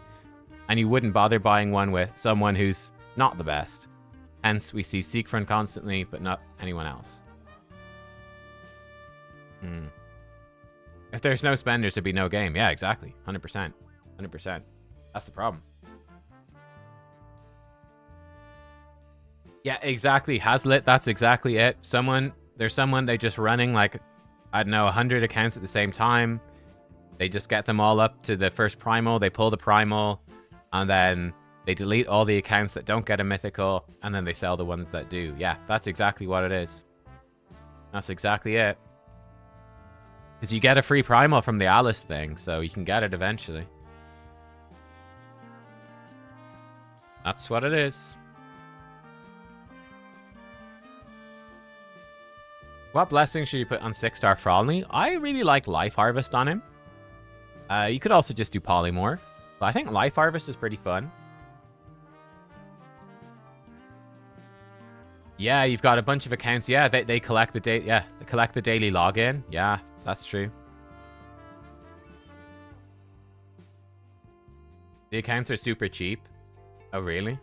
and you wouldn't bother buying one with someone who's not the best. Hence, we see Seekfriend constantly, but not anyone else. If there's no spenders, there'd be no game. Yeah, exactly. 100%. 100%. That's the problem. Yeah, exactly. Hazlitt, that's exactly it. There's someone, they just running like, I don't know, 100 accounts at the same time. They just get them all up to the first primal. They pull the primal, and then they delete all the accounts that don't get a mythical, and then they sell the ones that do. Yeah, that's exactly what it is. That's exactly it. Because you get a free primal from the Alice thing, so you can get it eventually. That's what it is. What blessing should you put on 6-star Frolny? I really like Life Harvest on him. You could also just do Polymorph, but I think Life Harvest is pretty fun. Yeah, you've got a bunch of accounts. Yeah, they collect the they collect the daily login. Yeah, that's true. The accounts are super cheap. Oh, really?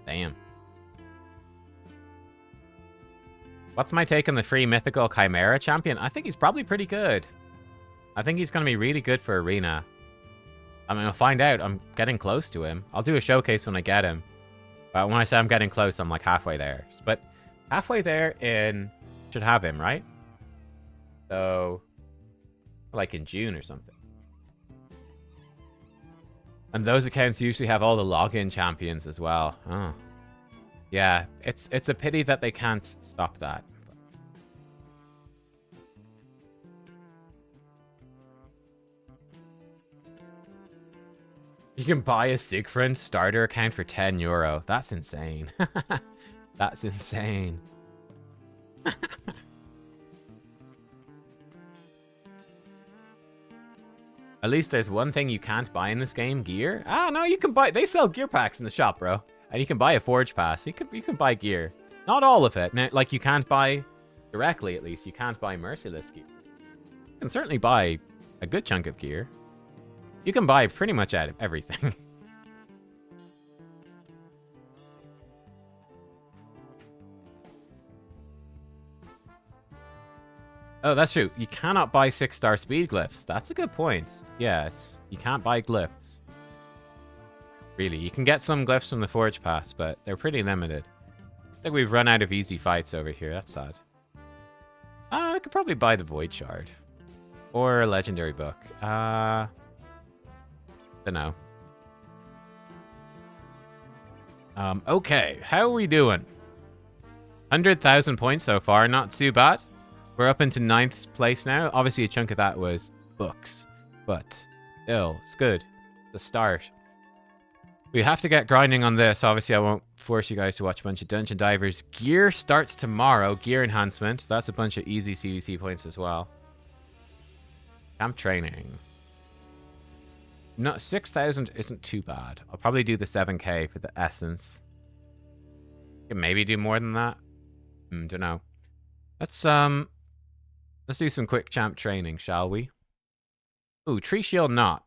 Damn. What's my take on the free mythical Chimera champion? I think he's probably pretty good. I think he's going to be really good for Arena. I mean, we'll find out. I'm getting close to him. I'll do a showcase when I get him. But when I say I'm getting close, I'm like halfway there. But halfway there in... Should have him, right? So... Like in June or something. And those accounts usually have all the login champions as well. Oh. Yeah, it's a pity that they can't stop that. You can buy a Seekfriend starter account for €10. That's insane. That's insane. At least there's one thing you can't buy in this game, gear. Ah, no, you can buy... They sell gear packs in the shop, bro. And you can buy a Forge Pass. You can buy gear. Not all of it. Now, like, you can't buy... Directly, at least, you can't buy Merciless gear. You can certainly buy a good chunk of gear. You can buy pretty much out of everything. Oh, that's true. You cannot buy 6-star speed glyphs. That's a good point. Yes, you can't buy glyphs. Really, you can get some glyphs from the Forge Pass, but they're pretty limited. I think we've run out of easy fights over here. That's sad. I could probably buy the Void Shard. Or a Legendary Book. Don't know. Okay, how are we doing? 100,000 points so far, not too bad. We're up into 9th place now. Obviously, a chunk of that was books. But still, it's good. The start. We have to get grinding on this. Obviously, I won't force you guys to watch a bunch of Dungeon Divers. Gear starts tomorrow. Gear enhancement. That's a bunch of easy CvC points as well. Camp training. No, 6,000 isn't too bad. I'll probably do the 7k for the essence. Can maybe do more than that. Don't know. Let's do some quick champ training, shall we? Ooh, Tree Shield Knot.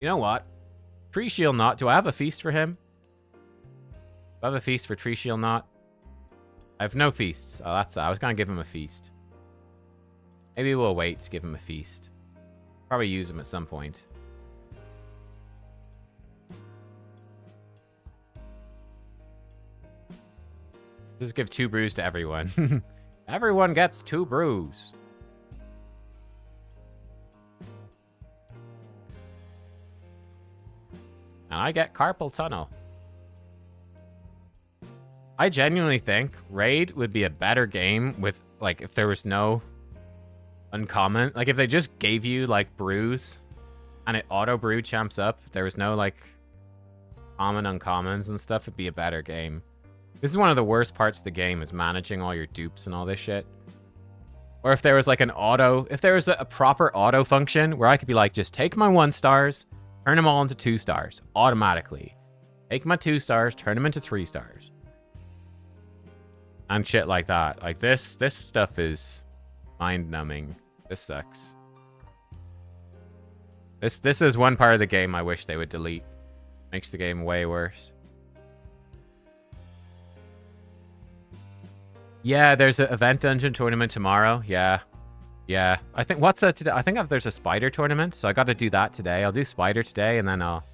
You know what? Tree Shield Knot. Do I have a feast for him? Do I have a feast for Tree Shield Knot? I have no feasts. Oh, that's. I was gonna give him a feast. Maybe we'll wait to give him a feast. Probably use him at some point. Just give 2 brews to everyone. Everyone gets 2 brews. And I get Carpal Tunnel. I genuinely think Raid would be a better game with, like, if there was no uncommon. Like, if they just gave you, like, brews and it auto-brew champs up, there was no, like, common uncommons and stuff, it'd be a better game. This is one of the worst parts of the game, is managing all your dupes and all this shit. Or if there was, like, an auto... If there was a proper auto function where I could be like, just take my 1 stars, turn them all into 2 stars, automatically. Take my 2 stars, turn them into 3 stars. And shit like that. Like, this stuff is mind-numbing. This sucks. This is one part of the game I wish they would delete. Makes the game way worse. Yeah, there's an event dungeon tournament tomorrow. Yeah. Yeah. I think, what's that today? I think there's a spider tournament, so I got to do that today. I'll do spider today, and then I'll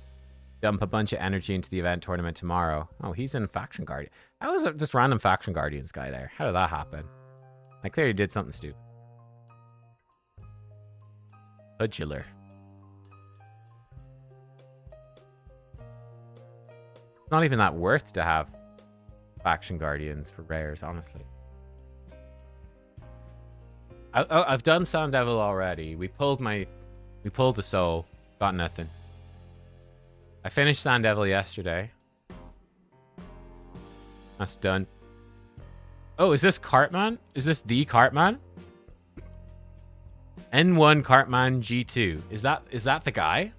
dump a bunch of energy into the event tournament tomorrow. Oh, he's in Faction Guardian. How was this random Faction Guardians guy there? How did that happen? I clearly did something stupid. Pudular. It's not even that worth to have Faction Guardians for rares, honestly. I've done Sound Devil already. We pulled the soul. Got nothing. I finished Sound Devil yesterday. That's done. Oh, is this Cartman? Is this the Cartman? N1 Cartman G2. Is that the guy?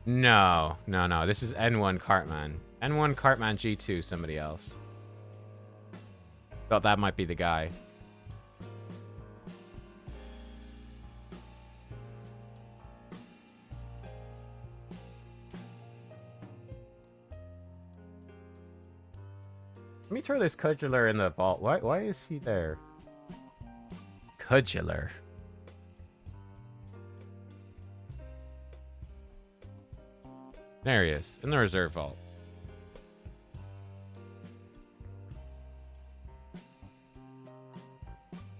No. This is N1 Cartman. N1 Cartman G2, somebody else. Thought that might be the guy. Let me throw this Cudgeler in the vault. Why is he there? Cudgeler. There he is, in the reserve vault.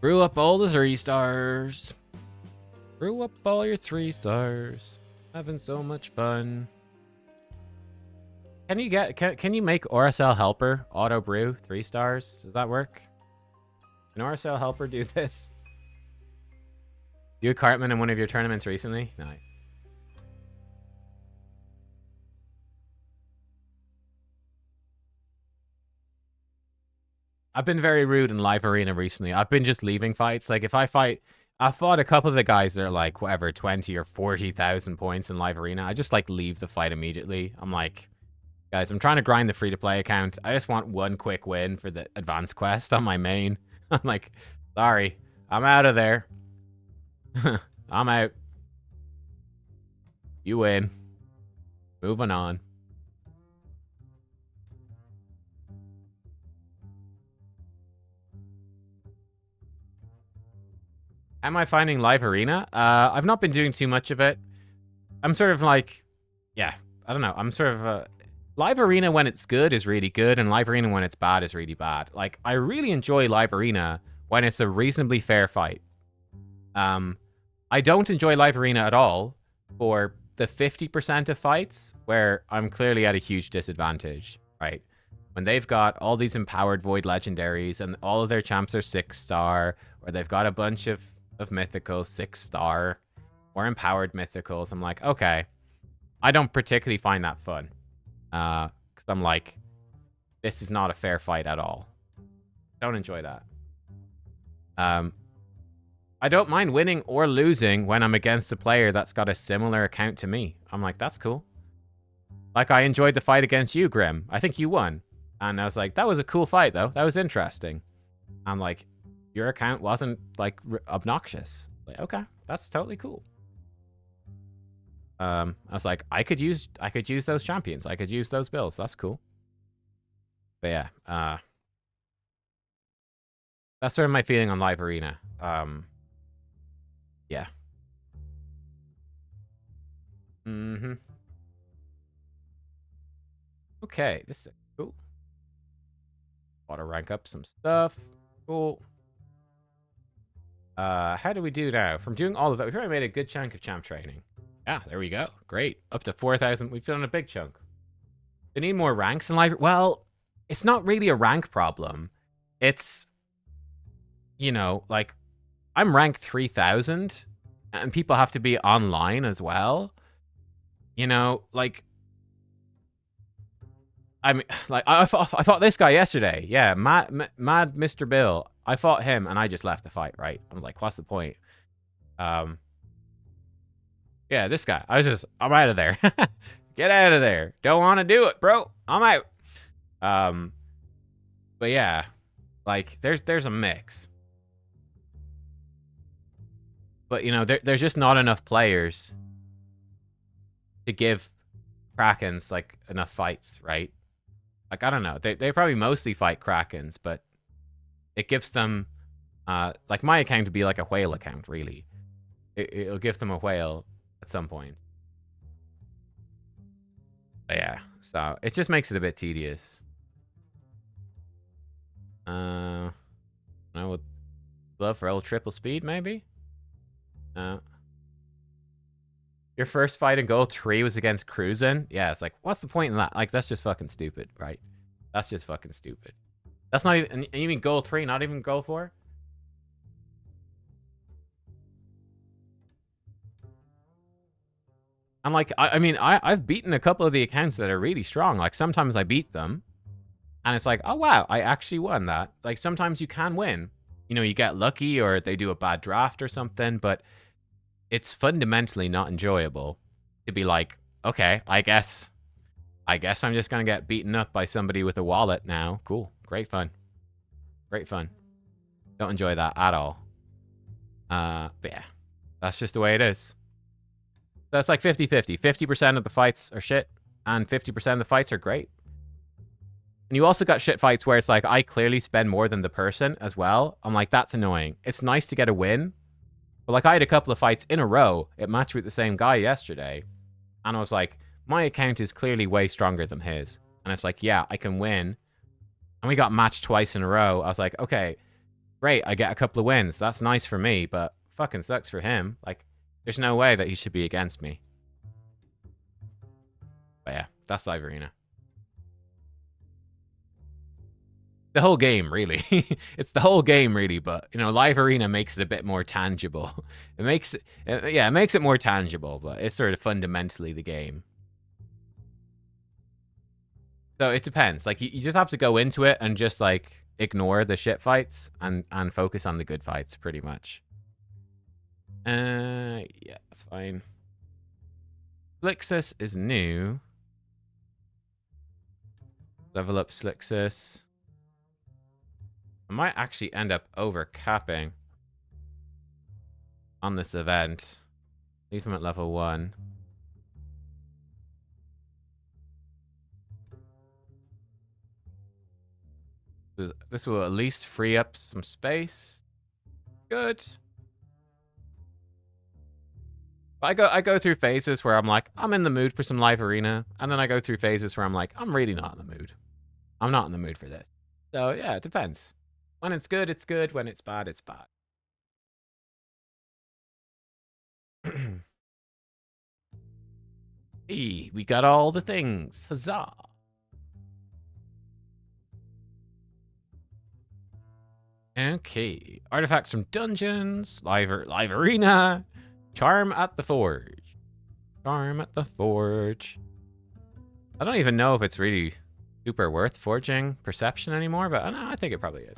Brew up all the 3 stars. Brew up all your 3 stars. Having so much fun. Can you make RSL Helper auto brew 3 stars? Does that work? Can RSL Helper do this? You a Cartman in one of your tournaments recently? No. I've been very rude in live arena recently. I've been just leaving fights. Like, if I fought a couple of the guys that are like, whatever, 20 or 40,000 points in live arena. I just, like, leave the fight immediately. I'm like, guys, I'm trying to grind the free-to-play account. I just want one quick win for the advanced quest on my main. I'm like, sorry, I'm out of there. I'm out. You win. Moving on. Am I finding live arena? I've not been doing too much of it. I'm sort of like, yeah, I don't know. I'm sort of live arena when it's good is really good, and live arena when it's bad is really bad. Like, I really enjoy live arena when it's a reasonably fair fight. I don't enjoy live arena at all for the 50% of fights where I'm clearly at a huge disadvantage, right? When they've got all these empowered void legendaries and all of their champs are 6-star, or they've got a bunch of mythicals 6-star or empowered mythicals, I'm like, okay, I don't particularly find that fun. Because I'm like, this is not a fair fight at all. Don't enjoy that. I don't mind winning or losing when I'm against a player that's got a similar account to me. I'm like, that's cool. Like, I enjoyed the fight against you, Grim. I think you won. And I was like, that was a cool fight, though. That was interesting. I'm like, your account wasn't, like, obnoxious. Like, okay, that's totally cool. I was like, I could use those champions. I could use those builds. That's cool. But yeah, that's sort of my feeling on Live Arena. Yeah. Okay, this is cool. Want to rank up some stuff. Cool. How do we do now? From doing all of that, we've already made a good chunk of champ training. Yeah, there we go. Great. Up to 4,000. We've done a big chunk. They need more ranks in Live. Well, it's not really a rank problem. It's, you know, like, I'm ranked 3,000, and people have to be online as well. You know, like, I mean, like, I fought this guy yesterday. Yeah, Mad Mr. Bill. I fought him, and I just left the fight, right? I was like, what's the point? Yeah, this guy. I'm out of there. Get out of there. Don't want to do it, bro. I'm out. But yeah, like, there's a mix. But, you know, there's just not enough players to give Krakens, like, enough fights, right? Like, I don't know. They probably mostly fight Krakens, but it gives them, like, my account would be like a whale account, really. It'll give them a whale at some point. But yeah, so it just makes it a bit tedious. I would love for old triple speed, maybe? Your first fight in Gold 3 was against Cruisin'? Yeah, it's like, what's the point in that? Like, that's just fucking stupid, right? That's just fucking stupid. That's not even... You mean Gold 3, not even Gold 4? I'm like, I mean, I've beaten a couple of the accounts that are really strong. Like, sometimes I beat them, and it's like, oh, wow, I actually won that. Like, sometimes you can win. You know, you get lucky, or they do a bad draft or something, but it's fundamentally not enjoyable to be like, okay, I guess I'm just gonna get beaten up by somebody with a wallet now. Cool. Great fun. Great fun. Don't enjoy that at all. But yeah, that's just the way it is. That's like 50-50. 50% of the fights are shit, and 50% of the fights are great. And you also got shit fights where it's like, I clearly spend more than the person as well. I'm like, that's annoying. It's nice to get a win. But like, I had a couple of fights in a row. It matched with the same guy yesterday. And I was like, my account is clearly way stronger than his. And it's like, yeah, I can win. And we got matched twice in a row. I was like, okay, great. I get a couple of wins. That's nice for me, but fucking sucks for him. Like, there's no way that he should be against me. But yeah, that's Live Arena. The whole game, really. It's the whole game, really, but, you know, Live Arena makes it a bit more tangible. It makes it more tangible, but it's sort of fundamentally the game. So it depends. Like, you just have to go into it and just, like, ignore the shit fights and focus on the good fights, pretty much. Yeah, that's fine. Slixus is new. Level up Slixus. I might actually end up overcapping on this event. Leave him at level 1. This will at least free up some space. Good. I go through phases where I'm like, I'm in the mood for some Live Arena, and then I go through phases where I'm like, I'm really not in the mood. I'm not in the mood for this. So yeah, it depends. When it's good, it's good. When it's bad, it's bad. Hey, we got all the things. Huzzah. Okay. Artifacts from dungeons. Live Arena. Charm at the Forge. Charm at the Forge. I don't even know if it's really super worth forging Perception anymore, but I think it probably is.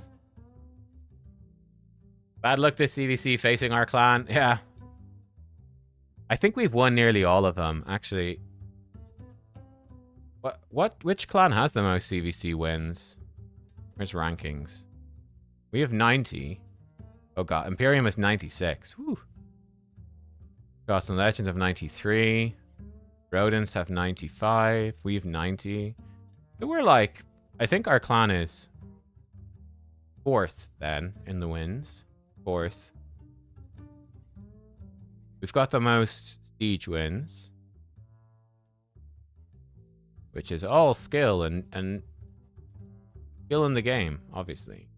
Bad luck this CvC facing our clan. Yeah. I think we've won nearly all of them, actually. Which clan has the most CvC wins? Where's rankings? We have 90. Oh god, Imperium is 96. Woo. Gods and Legends have 93. Rodents have 95. We have 90. So we're like, I think our clan is 4th then in the wins. 4th. We've got the most siege wins, which is all skill and skill in the game, obviously.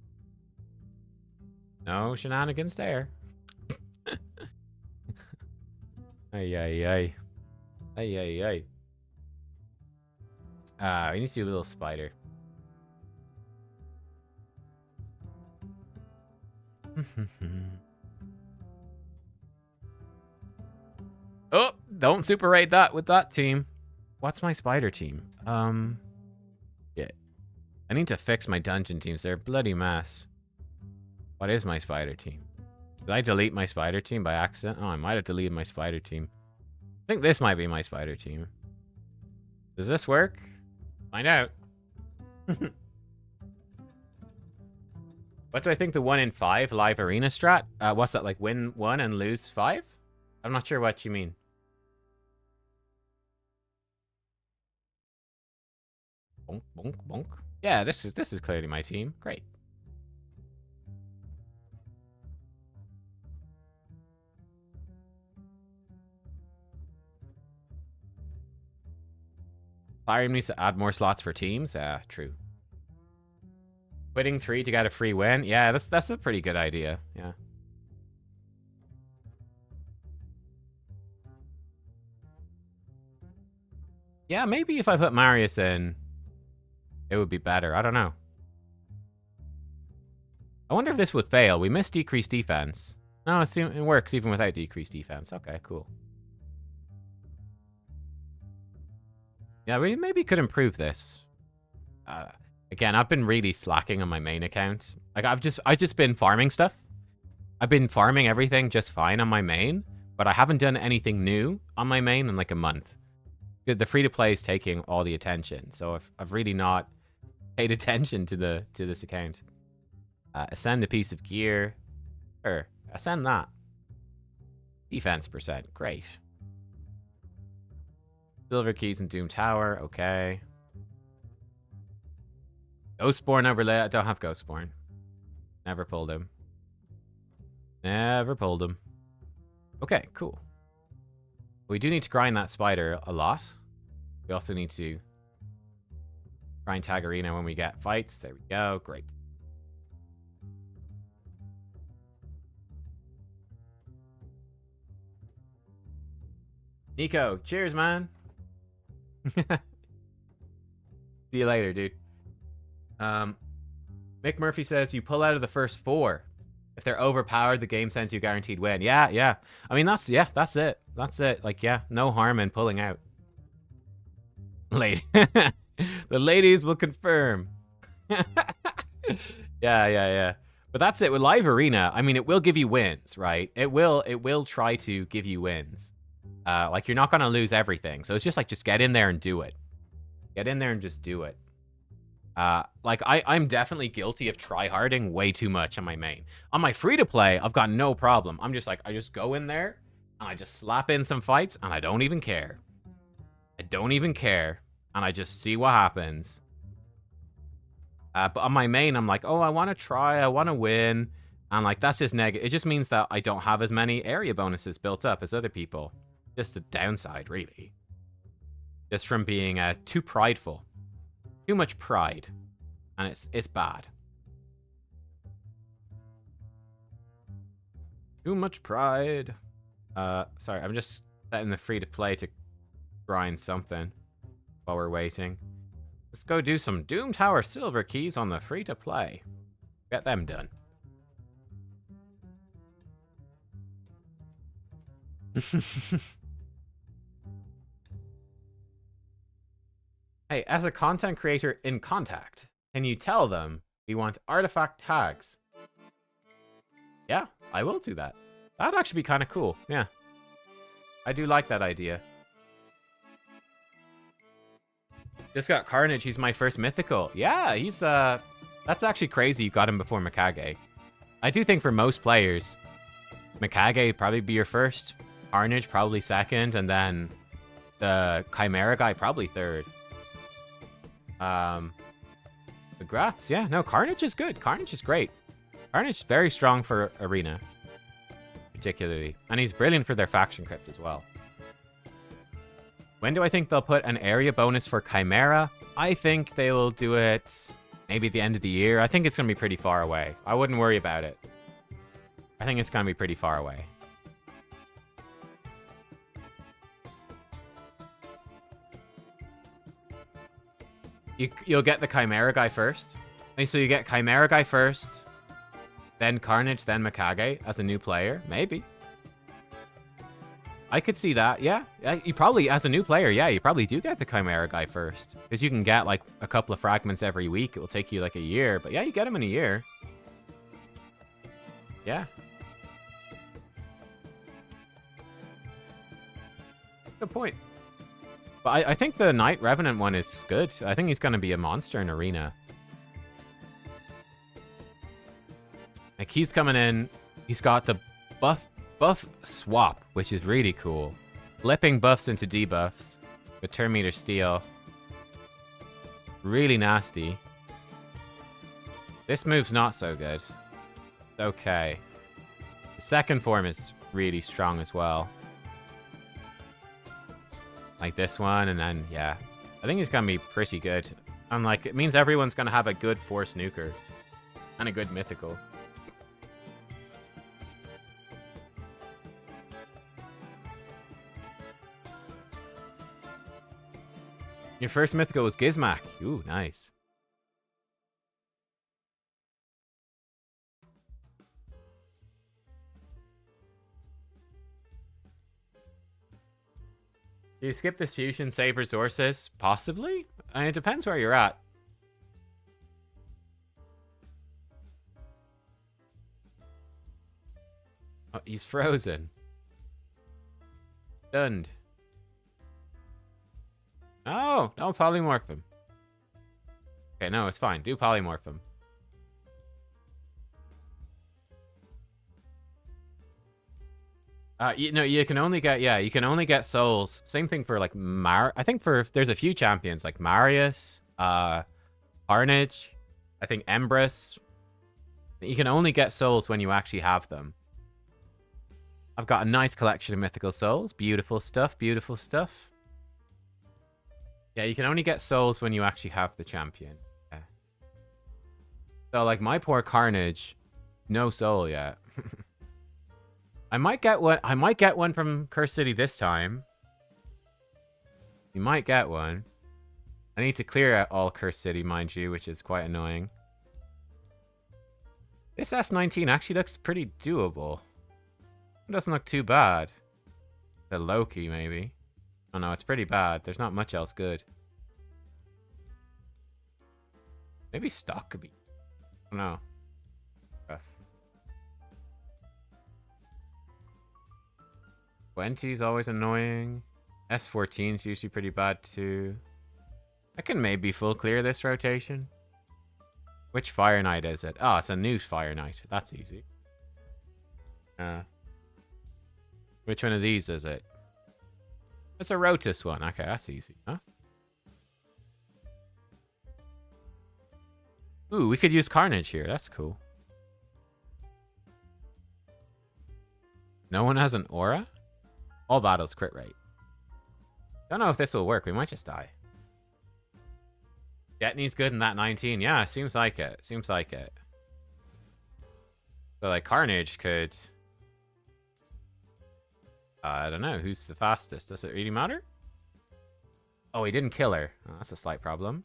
No shenanigans there. Ay, ay, ay. Ay, ay, ay. We need to do a little spider. Oh, don't super raid that with that team. What's my spider team? Yeah. I need to fix my dungeon teams. They're a bloody mess. What is my spider team? Did I delete my spider team by accident? Oh, I might have deleted my spider team. I think this might be my spider team. Does this work? Find out. What do I think the 1 in 5 live arena strat? What's that, like win 1 and lose 5? I'm not sure what you mean. Bonk, bonk, bonk. Yeah, this is clearly my team. Great. Fire needs to add more slots for teams. Yeah, true. Quitting 3 to get a free win. Yeah, that's a pretty good idea. Yeah. Yeah, maybe if I put Marius in, it would be better. I don't know. I wonder if this would fail. We missed decreased defense. No, it works even without decreased defense. Okay, cool. Yeah, we maybe could improve this. Again, I've been really slacking on my main account. Like I've just been farming stuff. I've been farming everything just fine on my main, but I haven't done anything new on my main in like a month. The free-to-play is taking all the attention, so I've really not paid attention to this account. Ascend a piece of gear. Sure, ascend that. Defense percent, great. Silver keys and Doom Tower, okay. Ghostborn overlay. I don't have Ghostborn. Never pulled him. Never pulled him. Okay, cool. We do need to grind that spider a lot. We also need to grind Tag Arena when we get fights. There we go. Great. Nico, cheers, man. See you later, dude. Mick Murphy says you pull out of the first 4. If they're overpowered, the game sends you a guaranteed win. Yeah. I mean, that's it. That's it. Like, yeah, no harm in pulling out. Lady. The ladies will confirm. Yeah. But that's it with live arena. I mean, it will give you wins, right? It will try to give you wins. Like, you're not going to lose everything. So it's just like, just get in there and do it. Get in there and just do it. Like, I'm definitely guilty of tryharding way too much on my main. On my free-to-play, I've got no problem. I'm just like, I just go in there, and I just slap in some fights, and I don't even care. I don't even care, and I just see what happens. But on my main, I'm like, oh, I want to try, I want to win. And, like, that's just negative. It just means that I don't have as many area bonuses built up as other people. Just a downside, really. Just from being too prideful. Too much pride. And it's bad. Too much pride. Sorry, I'm just setting the free-to-play to grind something while we're waiting. Let's go do some Doom Tower silver keys on the free-to-play. Get them done. Hey, as a content creator in Contact, can you tell them we want artifact tags? Yeah, I will do that. That'd actually be kind of cool. Yeah. I do like that idea. Just got Carnage. He's my first mythical. Yeah, he's that's actually crazy. You got him before Mikage. I do think for most players, Mikage probably be your first, Carnage probably second, and then the Chimera guy probably third. Congrats. Yeah, no, Carnage is good. Carnage is great. Carnage is very strong for Arena, particularly. And he's brilliant for their faction crypt as well. When do I think they'll put an area bonus for Chimera? I think they will do it maybe at the end of the year. I think it's going to be pretty far away. I wouldn't worry about it. I think it's going to be pretty far away. You'll get the Chimera guy first. So you get Chimera guy first, then Carnage, then Mikage as a new player. Maybe. I could see that, yeah. You probably, as a new player, yeah, you probably do get the Chimera guy first. Because you can get, like, a couple of fragments every week. It will take you, like, a year. But, yeah, you get them in a year. Yeah. Good point. But I think the Knight Revenant one is good. I think he's going to be a monster in Arena. Like, he's coming in. He's got the buff swap, which is really cool. Flipping buffs into debuffs with turn meter steal. Really nasty. This move's not so good. Okay. The second form is really strong as well. Like this one, and then, yeah. I think it's going to be pretty good. And, like, it means everyone's going to have a good Force Nuker. And a good Mythical. Your first Mythical was Gizmak. Ooh, nice. Do you skip this fusion, save resources? Possibly? I mean, it depends where you're at. Oh, he's frozen. Stunned. Oh, don't polymorph him. Okay, no, it's fine. Do polymorph him. You can only get, yeah, you can only get souls. Same thing for, like, I think there's a few champions, like Marius, Carnage, I think Empress. You can only get souls when you actually have them. I've got a nice collection of mythical souls. Beautiful stuff, beautiful stuff. Yeah, you can only get souls when you actually have the champion. Yeah. So, like, my poor Carnage, no soul yet. I might get one from Curse City this time. You might get one. I need to clear out all Curse City, mind you, which is quite annoying. This S19 actually looks pretty doable. It doesn't look too bad. The Loki, maybe. Oh no, it's pretty bad. There's not much else good. Maybe stock could be... I don't know. Rough. 20 is always annoying. S14 is usually pretty bad too. I can maybe full clear this rotation. Which Fire Knight is it? Oh, it's a new Fire Knight. That's easy. Which one of these is it? It's a Rotus one. Okay, that's easy, huh? Ooh, we could use Carnage here. That's cool. No one has an aura? All battles crit rate. Don't know if this will work. We might just die. Getney's good in that 19. Yeah, seems like it. Seems like it. So, like, Carnage could... I don't know. Who's the fastest? Does it really matter? Oh, he didn't kill her. Oh, that's a slight problem.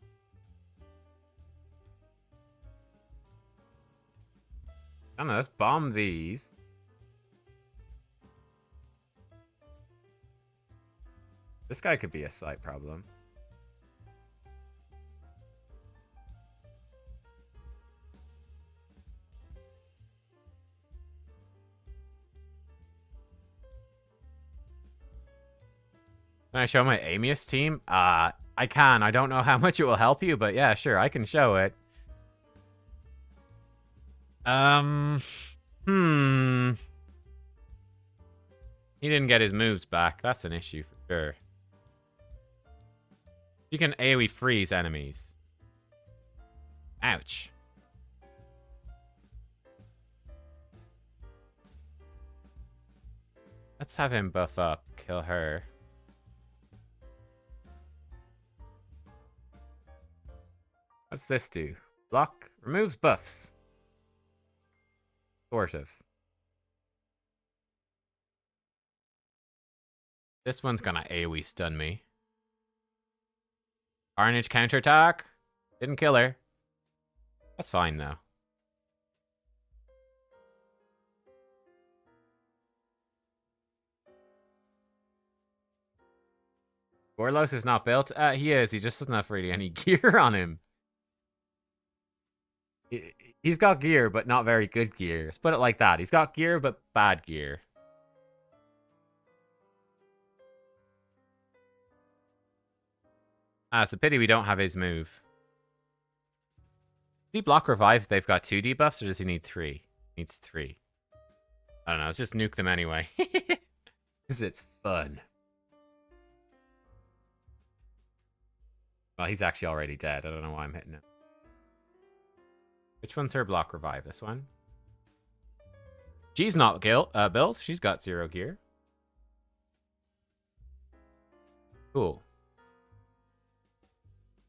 I don't know. Let's bomb these. This guy could be a slight problem. Can I show my Amius team? I can. I don't know how much it will help you, but yeah, sure, I can show it. Hmm. He didn't get his moves back. That's an issue for sure. You can AoE freeze enemies. Ouch. Let's have him buff up. Kill her. What's this do? Block. Removes buffs. Sort of. This one's gonna AoE stun me. Carnage counterattack. Didn't kill her. That's fine though. Gorlos is not built. He is. He just doesn't have really any gear on him. He's got gear, but not very good gear. Let's put it like that. He's got gear, but bad gear. It's a pity we don't have his move. Does he block revive if they've got 2 debuffs, or does he need 3? He needs 3. I don't know. Let's just nuke them anyway. Because it's fun. Well, he's actually already dead. I don't know why I'm hitting him. Which one's her block revive? This one? She's not built. She's got 0 gear. Cool.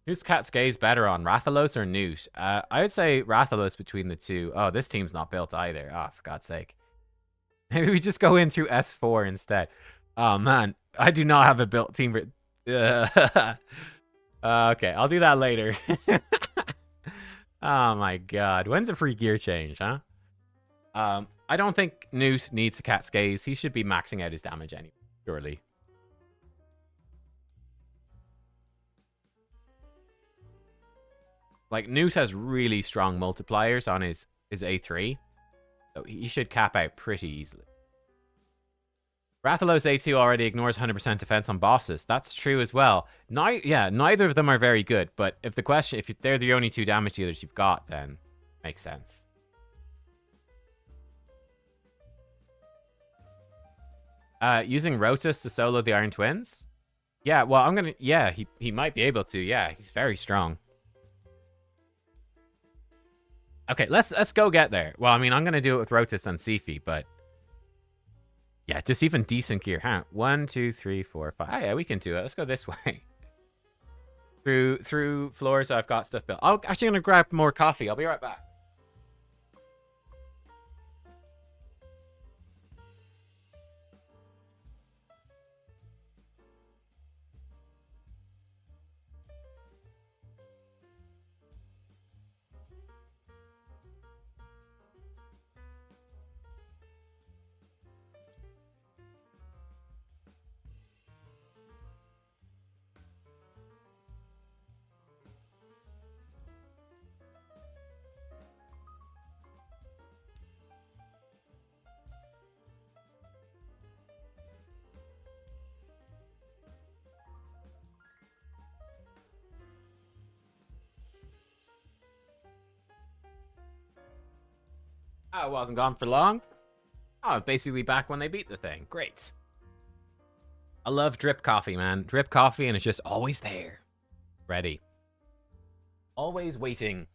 Who's Cat's Gaze better on, Rathalos or Newt? I would say Rathalos between the two. Oh, this team's not built either. Oh, for God's sake. Maybe we just go in through S4 instead. Oh, man. I do not have a built team. Okay, I'll do that later. Oh, my God. When's a free gear change, huh? I don't think Newt needs a Cat's Gaze. He should be maxing out his damage anyway, surely. Like, Newt has really strong multipliers on his A3. So he should cap out pretty easily. Rathalos A2 already ignores 100% defense on bosses. That's true as well. Neither of them are very good. But if they're the only 2 damage dealers you've got, then makes sense. Using Rotus to solo the Iron Twins? Yeah, well, he might be able to. Yeah, he's very strong. Okay, let's go get there. Well, I mean, I'm going to do it with Rotus and Sifi, but... yeah, just even decent gear. Huh? 1, 2, 3, 4, 5. Oh, yeah, we can do it. Let's go this way. Through floors, I've got stuff built. I'm actually going to grab more coffee. I'll be right back. I wasn't gone for long. Oh, basically back when they beat the thing. Great. I love drip coffee, man. Drip coffee, and it's just always there. Ready. Always waiting.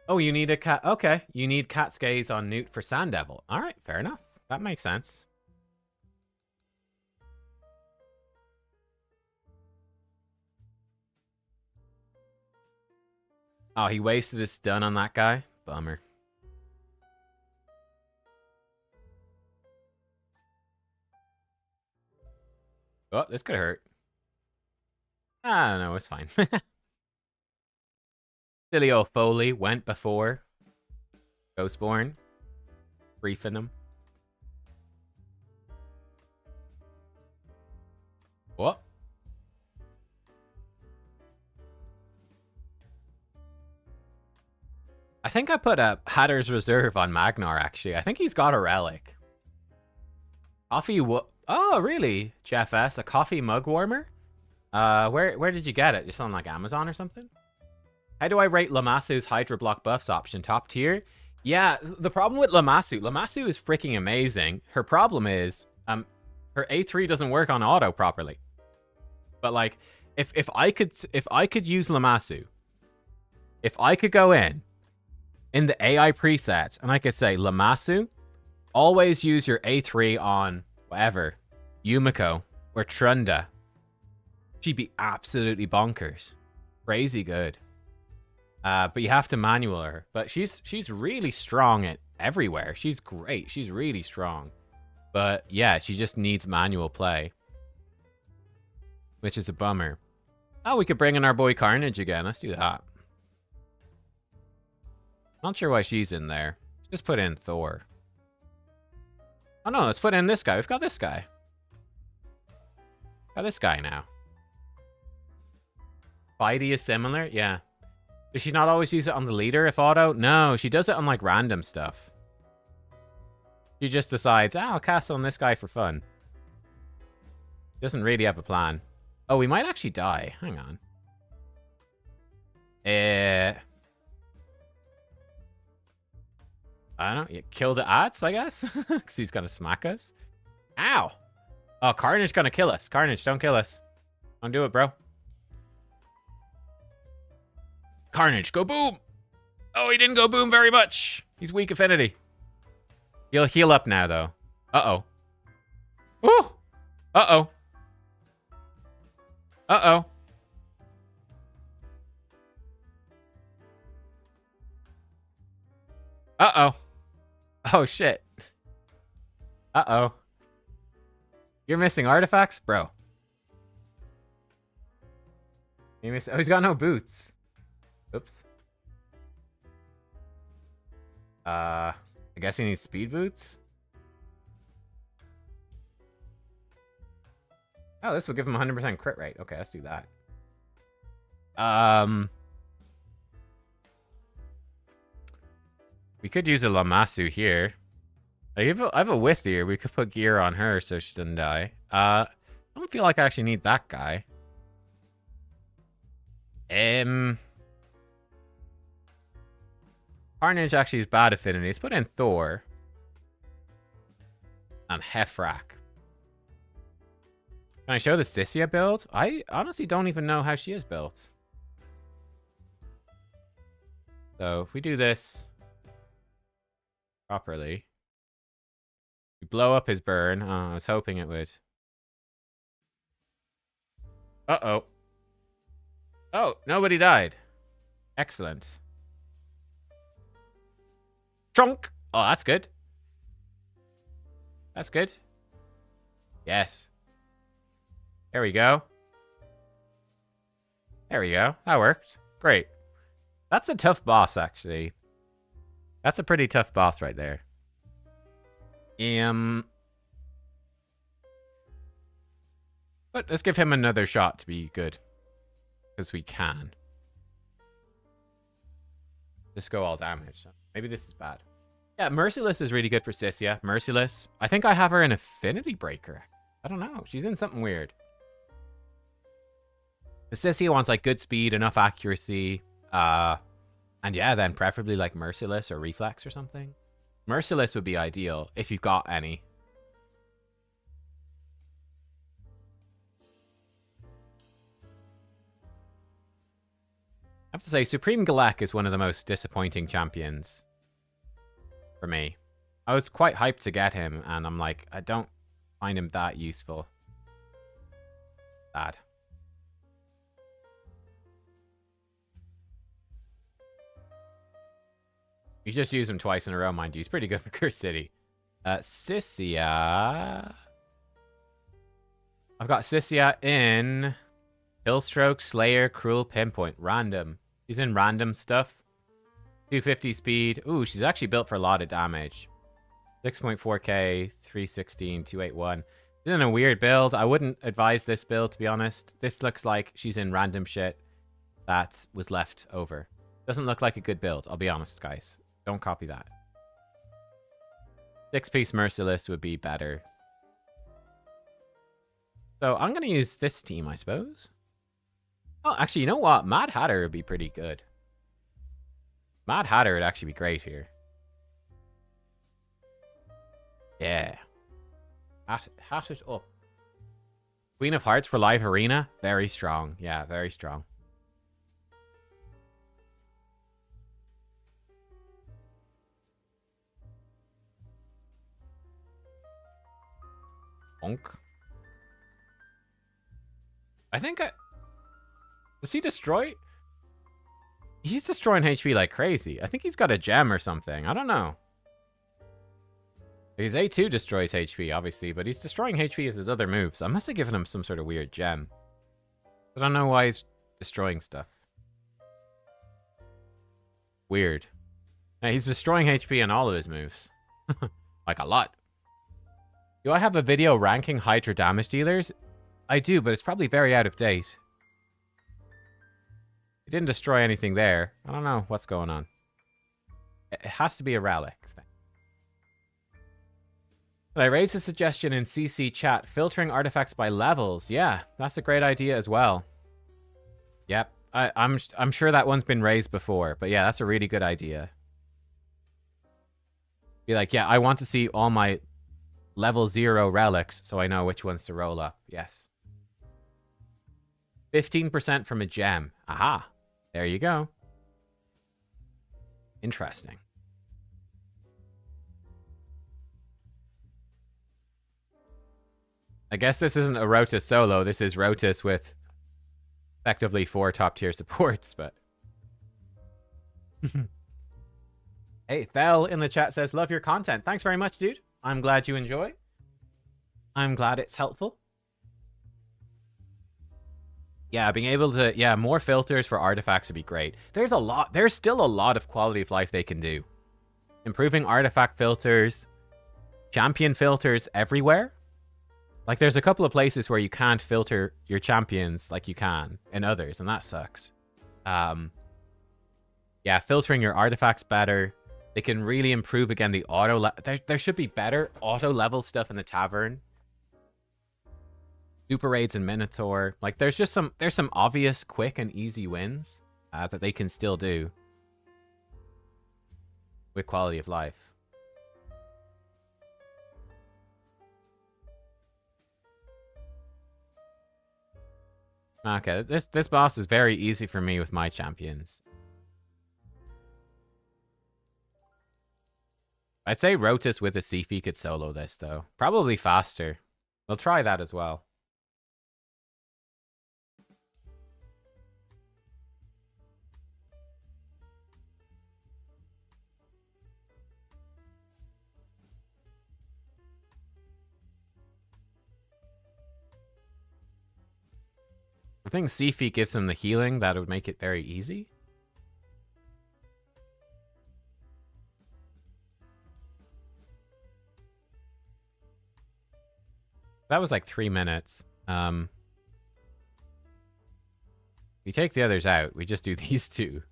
Oh, you need a cat. Okay. You need Cat's Gaze on Newt for Sand Devil. All right. Fair enough. That makes sense. Oh, he wasted his stun on that guy? Bummer. Oh, this could hurt. Ah, no, it's fine. Silly old Foley went before Ghostborn. Briefing him. What? I think I put a Hatter's Reserve on Magnar, actually. I think he's got a relic. Coffee... Oh, really? Jeff S., a coffee mug warmer? Where did you get it? Just on like Amazon or something? How do I rate Lamasu's Hydra block buffs option? Top tier? Yeah, the problem with Lamasu is freaking amazing. Her problem is, her A3 doesn't work on auto properly. But like, if I could use Lamasu, if I could go in the AI presets and I could say, Lamasu, always use your A3 on whatever, Yumiko or Trunda, she'd be absolutely bonkers. Crazy good. But you have to manual her. But she's really strong at everywhere. She's great. She's really strong. But yeah, she just needs manual play. Which is a bummer. Oh, we could bring in our boy Carnage again. Let's do that. Not sure why she's in there. Just put in Thor. Oh no, let's put in this guy. We've got this guy. Got this guy now. Spidey is similar? Yeah. Does she not always use it on the leader if auto? No, she does it on like random stuff. She just decides, I'll cast on this guy for fun. Doesn't really have a plan. Oh, we might actually die. Hang on. I don't know. Kill the ads, I guess? Because he's going to smack us. Ow! Oh, Carnage going to kill us. Carnage, don't kill us. Don't do it, bro. Carnage, go boom! Oh, he didn't go boom very much. He's weak affinity. He'll heal up now, though. Uh-oh. Ooh! Uh-oh. Uh-oh. Uh-oh. Oh, shit. Uh-oh. You're missing artifacts? Bro. Oh, he's got no boots. Oops. I guess he needs speed boots? Oh, this will give him 100% crit rate. Okay, let's do that. We could use a Lamasu here. I have a Withier. We could put gear on her so she doesn't die. I don't feel like I actually need that guy. Carnage actually is bad affinity. Let's put in Thor. And Hefrak. Can I show the Sissia build? I honestly don't even know how she is built. So if we do this properly. We blow up his burn. Oh, I was hoping it would. Uh-oh. Oh, nobody died. Excellent. Trunk. Oh, that's good. That's good. Yes. There we go. There we go. That worked. Great. That's a tough boss, actually. That's a pretty tough boss right there. But let's give him another shot to be good. Because we can. Just go all damage. Maybe this is bad. Yeah, Merciless is really good for Sissia. Merciless. I think I have her in Affinity Breaker. I don't know. She's in something weird. The Sissia wants like good speed, enough accuracy. And yeah, then preferably like Merciless or Reflex or something. Merciless would be ideal if you've got any. I have to say, Supreme Galek is one of the most disappointing champions for me. I was quite hyped to get him, and I'm like, I don't find him that useful. Bad. You just use him twice in a row, mind you. He's pretty good for Curse City. Sissia. I've got Sissia in Killstroke, Slayer, Cruel, Pinpoint. Random. She's in random stuff. 250 speed. Ooh, she's actually built for a lot of damage. 6.4k, 316, 281. She's in a weird build. I wouldn't advise this build, to be honest. This looks like she's in random shit that was left over. Doesn't look like a good build, I'll be honest, guys. Don't copy that. 6-piece Merciless would be better. So I'm going to use this team, I suppose. Oh, actually, you know what? Mad Hatter would be pretty good. Mad Hatter would actually be great here. Yeah. Hat it up. Queen of Hearts for live arena. Very strong. Yeah, very strong. Bonk. I think does he destroy? He's destroying HP like crazy. I think he's got a gem or something. I don't know. His A2 destroys HP, obviously, but he's destroying HP with his other moves. I must have given him some sort of weird gem. I don't know why he's destroying stuff. Weird. Yeah, he's destroying HP on all of his moves. Like a lot. Do I have a video ranking Hydra damage dealers? I do, but it's probably very out of date. He didn't destroy anything there. I don't know what's going on. It has to be a relic thing. I raised a suggestion in CC chat, filtering artifacts by levels. Yeah, that's a great idea as well. Yep, I'm sure that one's been raised before, but yeah, that's a really good idea. Be like, yeah, I want to see all my level 0 relics so I know which ones to roll up. Yes. 15% from a gem. Aha. There you go. Interesting. I guess this isn't a Rotus solo. This is Rotus with effectively 4 top-tier supports, but... Hey, Thel in the chat says, love your content. Thanks very much, dude. I'm glad you enjoy. I'm glad it's helpful. Yeah, being able to... Yeah, more filters for artifacts would be great. There's still a lot of quality of life they can do. Improving artifact filters. Champion filters everywhere. Like, there's a couple of places where you can't filter your champions like you can in others, and that sucks. Yeah, filtering your artifacts better. They can really improve, again, the auto... There should be better auto-level stuff in the tavern. Super raids and Minotaur. Like, there's some obvious, quick, and easy wins that they can still do with quality of life. Okay, this boss is very easy for me with my champions. I'd say Rotus with a Sifi could solo this, though. Probably faster. We'll try that as well. I think Sifi gives him the healing. That would make it very easy. That was like 3 minutes. We take the others out. We just do these two.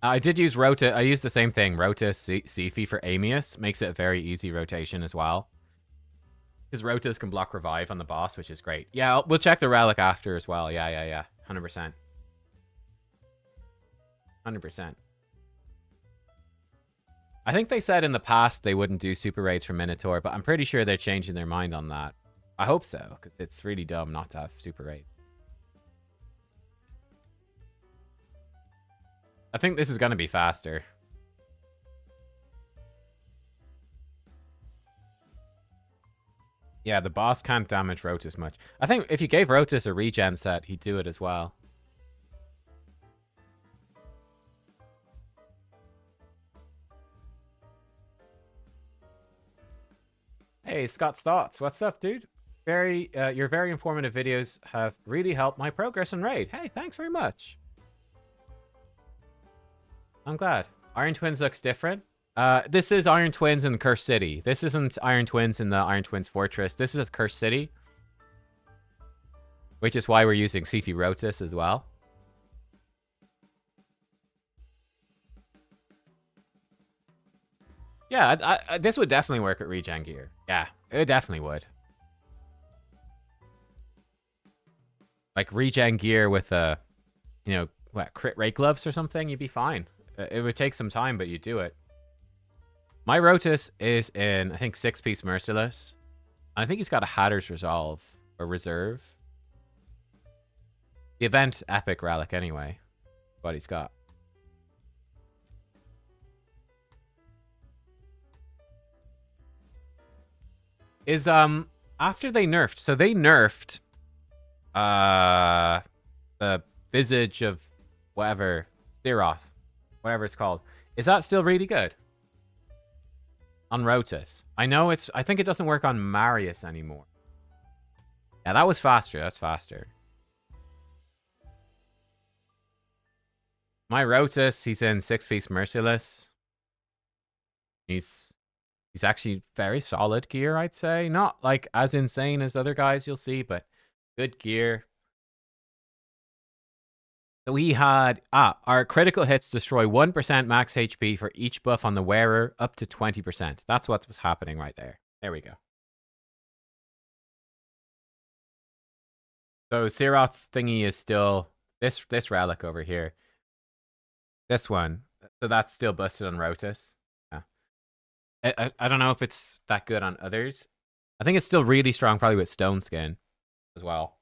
I did use Rota. I used the same thing. Rota Sifi for Amius. Makes it a very easy rotation as well. Because Rotas can block revive on the boss, which is great. Yeah, we'll check the relic after as well. Yeah. 100%. 100%. I think they said in the past they wouldn't do super raids for Minotaur, but I'm pretty sure they're changing their mind on that. I hope so, because it's really dumb not to have super raids. I think this is going to be faster. Yeah, the boss can't damage Rotus much. I think if you gave Rotus a regen set, he'd do it as well. Hey, Scott's Thoughts. What's up, dude? Your very informative videos have really helped my progress in Raid. Hey, thanks very much. I'm glad. Iron Twins looks different. This is Iron Twins in Cursed City. This isn't Iron Twins in the Iron Twins Fortress. This is Cursed City. Which is why we're using Sifi Rotus as well. Yeah, this would definitely work at regen gear. Yeah, it definitely would. Like regen gear with a, you know, what, crit rate gloves or something, you'd be fine. It would take some time, but you do it. My Rotus is in, I think, 6-piece Merciless. And I think he's got a Hatter's Resolve or Reserve. The event Epic Relic anyway. What he's got. Is after they nerfed, so they nerfed the Visage of whatever, Steroth, whatever it's called. Is that still really good? On Rotus. I know it's, I think it doesn't work on Marius anymore. Yeah, that was faster. That's faster. My Rotus, he's in 6-piece Merciless. He's actually very solid gear, I'd say. Not like as insane as other guys you'll see, but good gear. So we had, our critical hits destroy 1% max HP for each buff on the wearer up to 20%. That's what was happening right there. There we go. So Siroth's thingy is still this relic over here. This one. So that's still busted on Rotus. Yeah. I don't know if it's that good on others. I think it's still really strong probably with Stone Skin as well.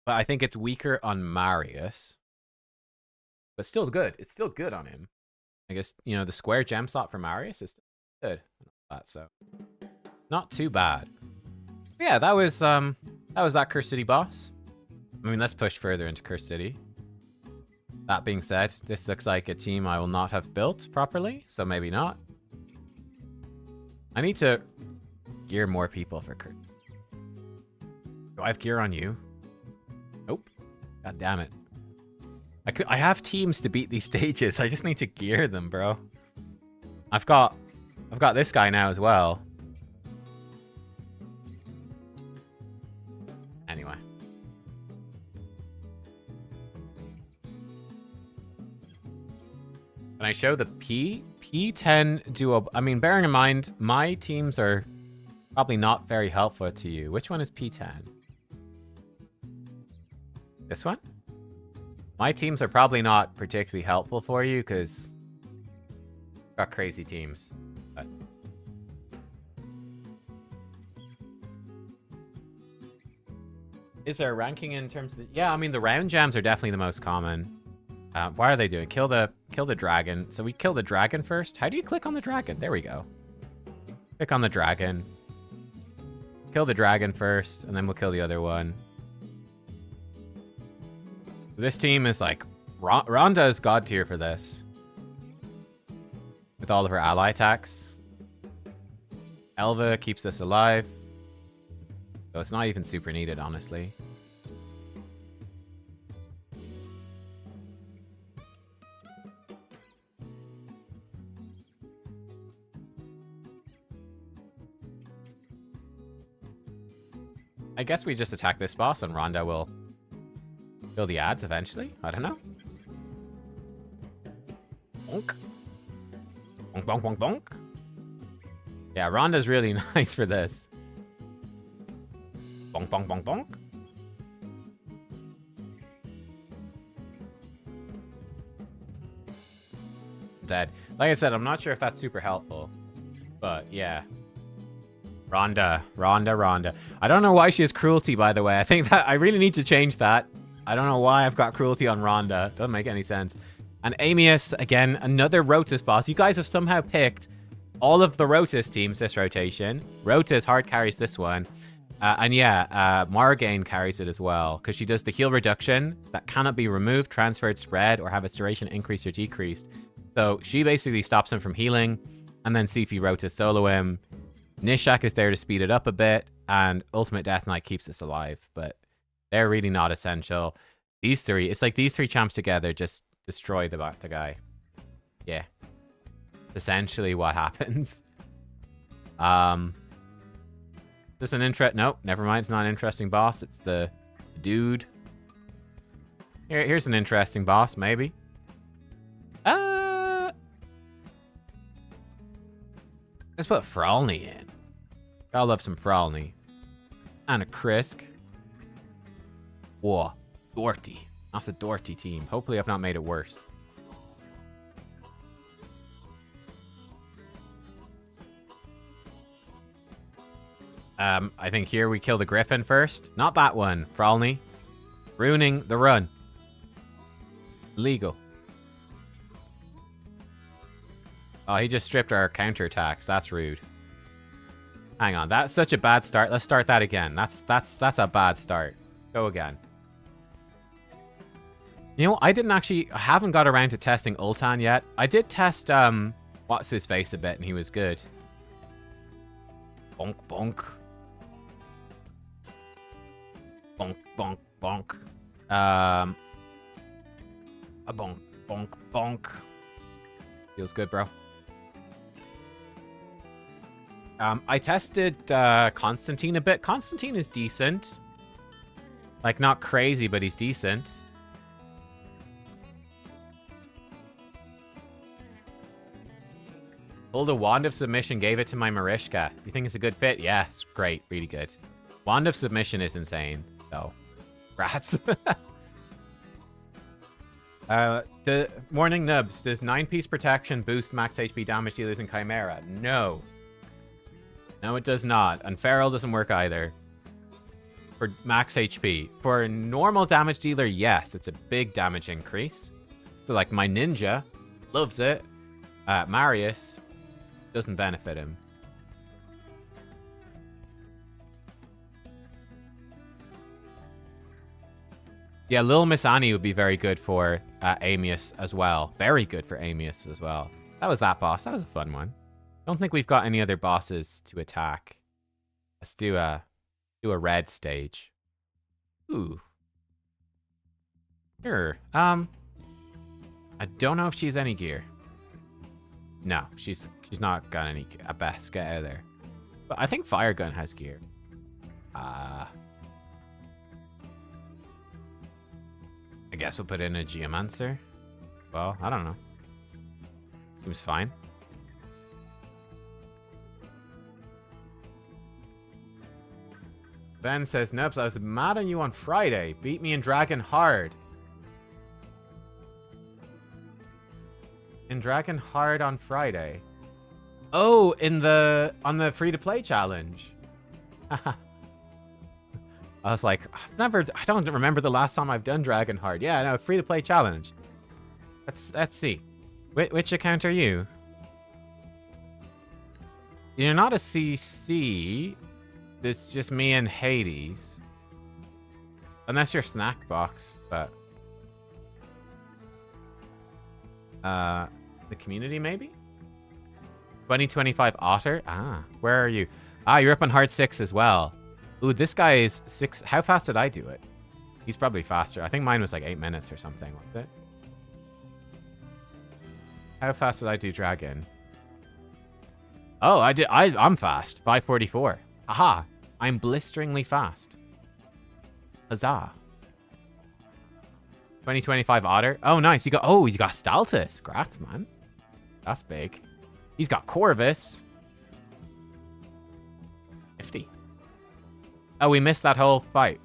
But I think it's weaker on Marius. But still good. It's still good on him. I guess, you know, the square gem slot for Marius is still good. So not too bad. Yeah, that was that Curse City boss. I mean, let's push further into Curse City. That being said, this looks like a team I will not have built properly, so maybe not. I need to gear more people for Curse. Do I have gear on you? Nope. God damn it. I have teams to beat these stages. I just need to gear them, bro. I've got this guy now as well. Anyway. Can I show the P10 duo? I mean, bearing in mind, my teams are probably not very helpful to you. Which one is P10? This one? My teams are probably not particularly helpful for you because I've got crazy teams. But... Is there a ranking in terms of the... Yeah, I mean, the round jams are definitely the most common. Why are they doing? Kill the dragon. So we kill the dragon first. How do you click on the dragon? There we go. Click on the dragon. Kill the dragon first, and then we'll kill the other one. This team is like... Rhonda is god tier for this. With all of her ally attacks. Elva keeps us alive. So it's not even super needed, honestly. I guess we just attack this boss and Rhonda will kill the ads eventually. I don't know. Bonk. Bonk, bonk, bonk, bonk. Yeah, Rhonda's really nice for this. Bonk, bonk, bonk, bonk. Dead. Like I said, I'm not sure if that's super helpful. But, yeah. Rhonda. I don't know why she has cruelty, by the way. I think that I really need to change that. I don't know why I've got cruelty on Rhonda. Doesn't make any sense. And Amius, again, another Rotus boss. You guys have somehow picked all of the Rotus teams this rotation. Rotus hard carries this one. And yeah, Morrigan carries it as well. Because she does the heal reduction that cannot be removed, transferred, spread, or have its duration increased or decreased. So she basically stops him from healing. And then Sifi Rotus solo him. Nishak is there to speed it up a bit, and Ultimate Death Knight keeps us alive, but they're really not essential. These three, it's like these three champs together just destroy the guy. Yeah. Essentially what happens. This an nope, never mind, it's not an interesting boss, it's the dude. Here's an interesting boss, maybe. Let's put Fralny in. Gotta love some Fralny. And a Krisk. Whoa. Dorty. That's a Dorty team. Hopefully I've not made it worse. I think here we kill the Griffin first. Not that one, Fralny. Ruining the run. Illegal. Oh, he just stripped our counterattacks. That's rude. Hang on, that's such a bad start. Let's start that again. That's a bad start. Go again. You know, I haven't got around to testing Ultan yet. I did test, what's his face a bit, and he was good. Bonk, bonk. Bonk, bonk, bonk. A bonk, bonk, bonk. Feels good, bro. I tested Constantine a bit. Constantine is decent. Like, not crazy, but he's decent. Pulled a Wand of Submission, gave it to my Marishka. You think it's a good fit? Yeah, it's great. Really good. Wand of Submission is insane. So, rats. The Morning Nubs. Does 9-piece protection boost max HP damage dealers in Chimera? No. No, it does not. And Feral doesn't work either. For max HP. For a normal damage dealer, yes. It's a big damage increase. So, like, my Ninja loves it. Marius doesn't benefit him. Yeah, Little Miss Annie would be very good for Amius as well. Very good for Amius as well. That was that boss. That was a fun one. Don't think we've got any other bosses to attack. Let's do a red stage. Ooh. Sure. I don't know if she's any gear. No, she's not got any gear. At best, get out of there. But I think Fire Gun has gear. I guess we'll put in a Geomancer. Well, I don't know. Seems fine. Ben says, Nubs, I was mad on you on Friday. Beat me in Dragon hard. In Dragon hard on Friday. Oh, on the free-to-play challenge. I was like, I don't remember the last time I've done Dragon hard. Yeah, no, free-to-play challenge. Let's see. Which account are you? You're not a CC. It's just me and Hades. Unless you're Snack Box, but... the community, maybe? 2025 Otter? Ah, where are you? Ah, you're up on hard 6 as well. Ooh, this guy is 6... How fast did I do it? He's probably faster. I think mine was like 8 minutes or something like that. How fast did I do Dragon? Oh, I'm fast. 544. Aha! I'm blisteringly fast. Huzzah. 2025 Otter. Oh, nice. You got Staltus. Grats, man. That's big. He's got Corvus. 50. Oh, we missed that whole fight.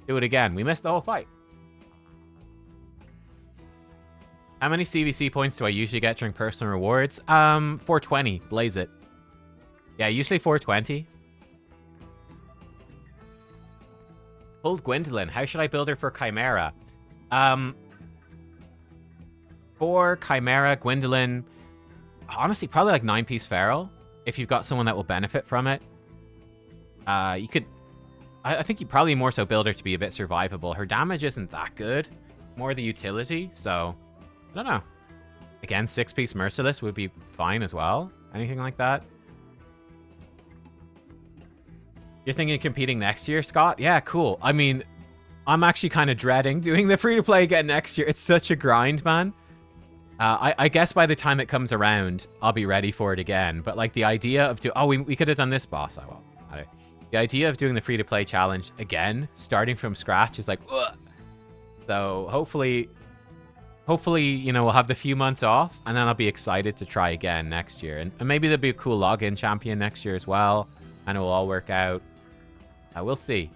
Do it again. We missed the whole fight. How many CvC points do I usually get during personal rewards? 420. Blaze it. Yeah, usually 420. Pulled Gwendolyn. How should I build her for Chimera? For Chimera, Gwendolyn, honestly, probably like 9-piece Feral. If you've got someone that will benefit from it. You could... I think you probably more so build her to be a bit survivable. Her damage isn't that good. More the utility, so... I don't know. Again, 6-piece Merciless would be fine as well. Anything like that. You're thinking of competing next year, Scott? Yeah, cool. I mean, I'm actually kind of dreading doing the free-to-play again next year. It's such a grind, man. I guess by the time it comes around, I'll be ready for it again. But, like, the idea of... we could have done this boss. I won't. The idea of doing the free-to-play challenge again, starting from scratch, is like... Ugh. So, hopefully... hopefully, you know, we'll have the few months off, and then I'll be excited to try again next year. And maybe there'll be a cool login champion next year as well, and it will all work out. We'll see.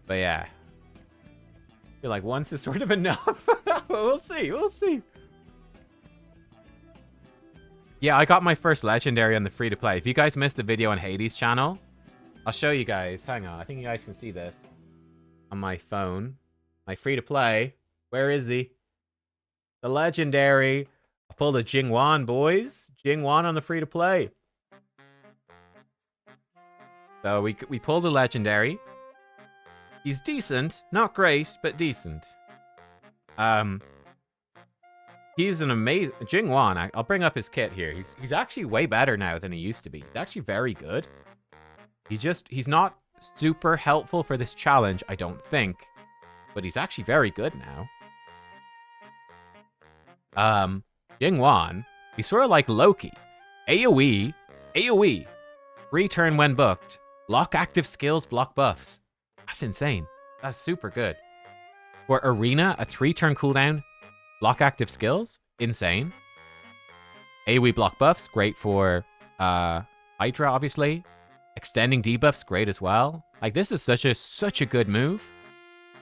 But yeah. I feel like once is sort of enough. We'll see. We'll see. Yeah, I got my first legendary on the free-to-play. If you guys missed the video on Hades' channel, I'll show you guys. Hang on. I think you guys can see this on my phone. My free-to-play. Where is he? The legendary. I pulled a Jingwan, boys. Jingwan on the free-to-play. So we pulled the legendary. He's decent. Not great, but decent. He's an amazing... Jingwan, I'll bring up his kit here. He's actually way better now than he used to be. He's actually very good. He's not super helpful for this challenge, I don't think. But he's actually very good now. Jingwan, he's sort of like Loki. AoE. Return when booked. Block active skills, block buffs. That's insane. That's super good. For Arena, a 3-turn cooldown. Block active skills. Insane. AoE block buffs. Great for Hydra, obviously. Extending debuffs. Great as well. Like, this is such a good move.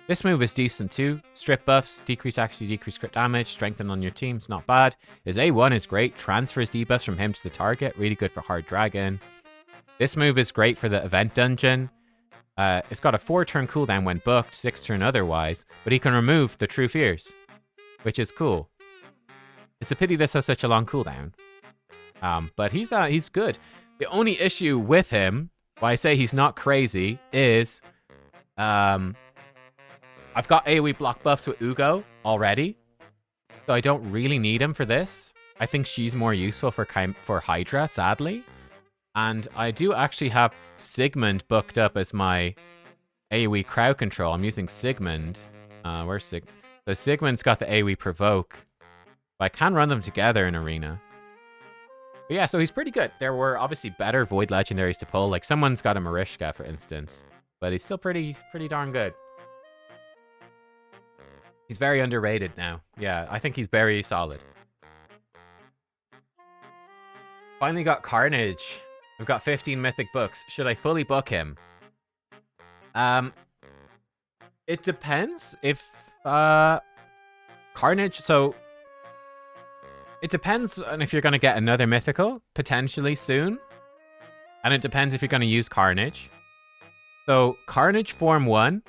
This move is decent too. Strip buffs. Decrease accuracy, decrease crit damage. Strengthen on your team. It's not bad. His A1 is great. Transfers debuffs from him to the target. Really good for Hard Dragon. This move is great for the event dungeon. It's got a 4-turn cooldown when booked, 6-turn otherwise, but he can remove the True Fears, which is cool. It's a pity this has such a long cooldown. But he's good. The only issue with him, why I say he's not crazy, is I've got AoE block buffs with Ugo already, so I don't really need him for this. I think she's more useful for Hydra, sadly. And I do actually have Sigmund booked up as my AoE crowd control. I'm using Sigmund. Where's Sigmund? So Sigmund's got the AoE provoke. But I can run them together in Arena. But yeah, so he's pretty good. There were obviously better Void Legendaries to pull. Like, someone's got a Marishka, for instance. But he's still pretty darn good. He's very underrated now. Yeah, I think he's very solid. Finally got Carnage. I've got 15 mythic books. Should I fully book him? It depends if Carnage, so it depends on if you're going to get another mythical potentially soon. And it depends if you're going to use Carnage. So Carnage Form 1,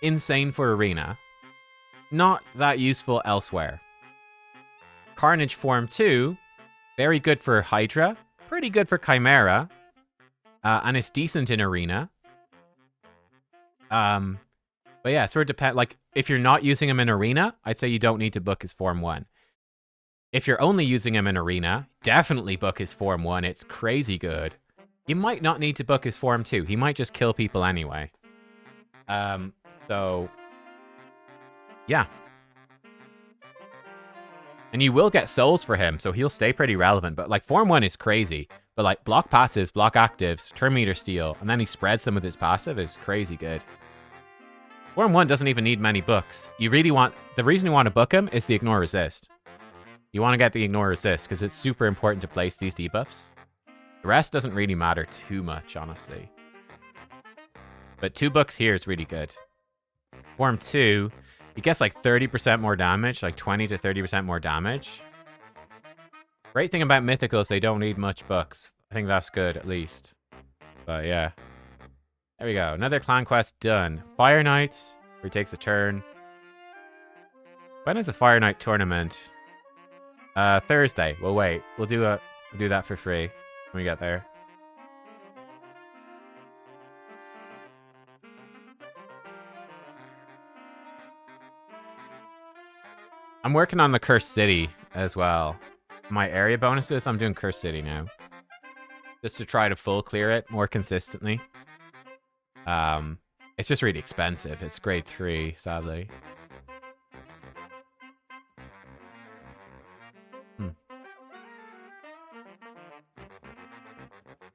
insane for Arena. Not that useful elsewhere. Carnage Form 2, very good for Hydra. Pretty good for Chimera, and it's decent in Arena. But yeah, sort of depend. Like, if you're not using him in Arena, I'd say you don't need to book his Form 1. If you're only using him in Arena, definitely book his Form 1. It's crazy good. You might not need to book his Form 2. He might just kill people anyway. So yeah. And you will get souls for him, so he'll stay pretty relevant. But, like, Form 1 is crazy. But, like, block passives, block actives, turn meter steal, and then he spreads them with his passive is crazy good. Form 1 doesn't even need many books. You really want... The reason you want to book him is the Ignore Resist. You want to get the Ignore Resist, because it's super important to place these debuffs. The rest doesn't really matter too much, honestly. But 2 books here is really good. Form 2... He gets like 30% more damage, like 20 to 30% more damage. Great thing about Mythical is they don't need much books. I think that's good, at least. But yeah. There we go. Another clan quest done. Fire Knight, where he takes a turn. When is the Fire Knight tournament? Thursday. We'll wait. We'll do that for free when we get there. I'm working on the Cursed City as well. My area bonuses, I'm doing Cursed City now. Just to try to full clear it more consistently. It's just really expensive. It's grade 3, sadly.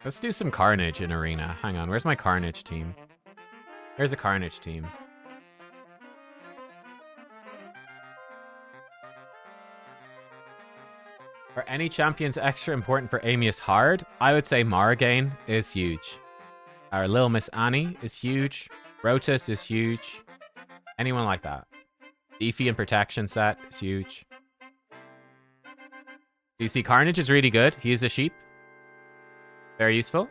Let's do some Carnage in Arena. Hang on, where's my Carnage team? Here's a Carnage team. Are any champions extra important for Amius hard? I would say Margain is huge. Our Little Miss Annie is huge. Rotus is huge. Anyone like that. Beefy and protection set is huge. You see, Carnage is really good. He is a sheep. Very useful.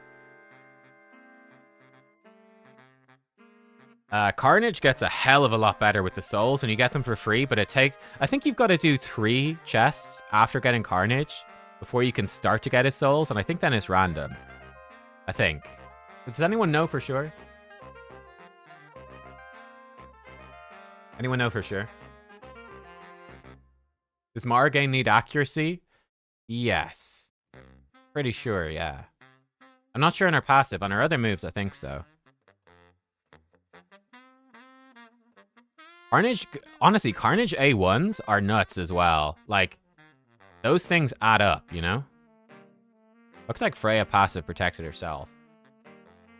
Carnage gets a hell of a lot better with the souls, and you get them for free, but it takes... I think you've got to do 3 chests after getting Carnage before you can start to get his souls, and I think then it's random. I think. Does anyone know for sure? Anyone know for sure? Does Margain need accuracy? Yes. Pretty sure, yeah. I'm not sure on her passive. On her other moves, I think so. Carnage, honestly, Carnage A1s are nuts as well. Like, those things add up, you know? Looks like Freya passive protected herself.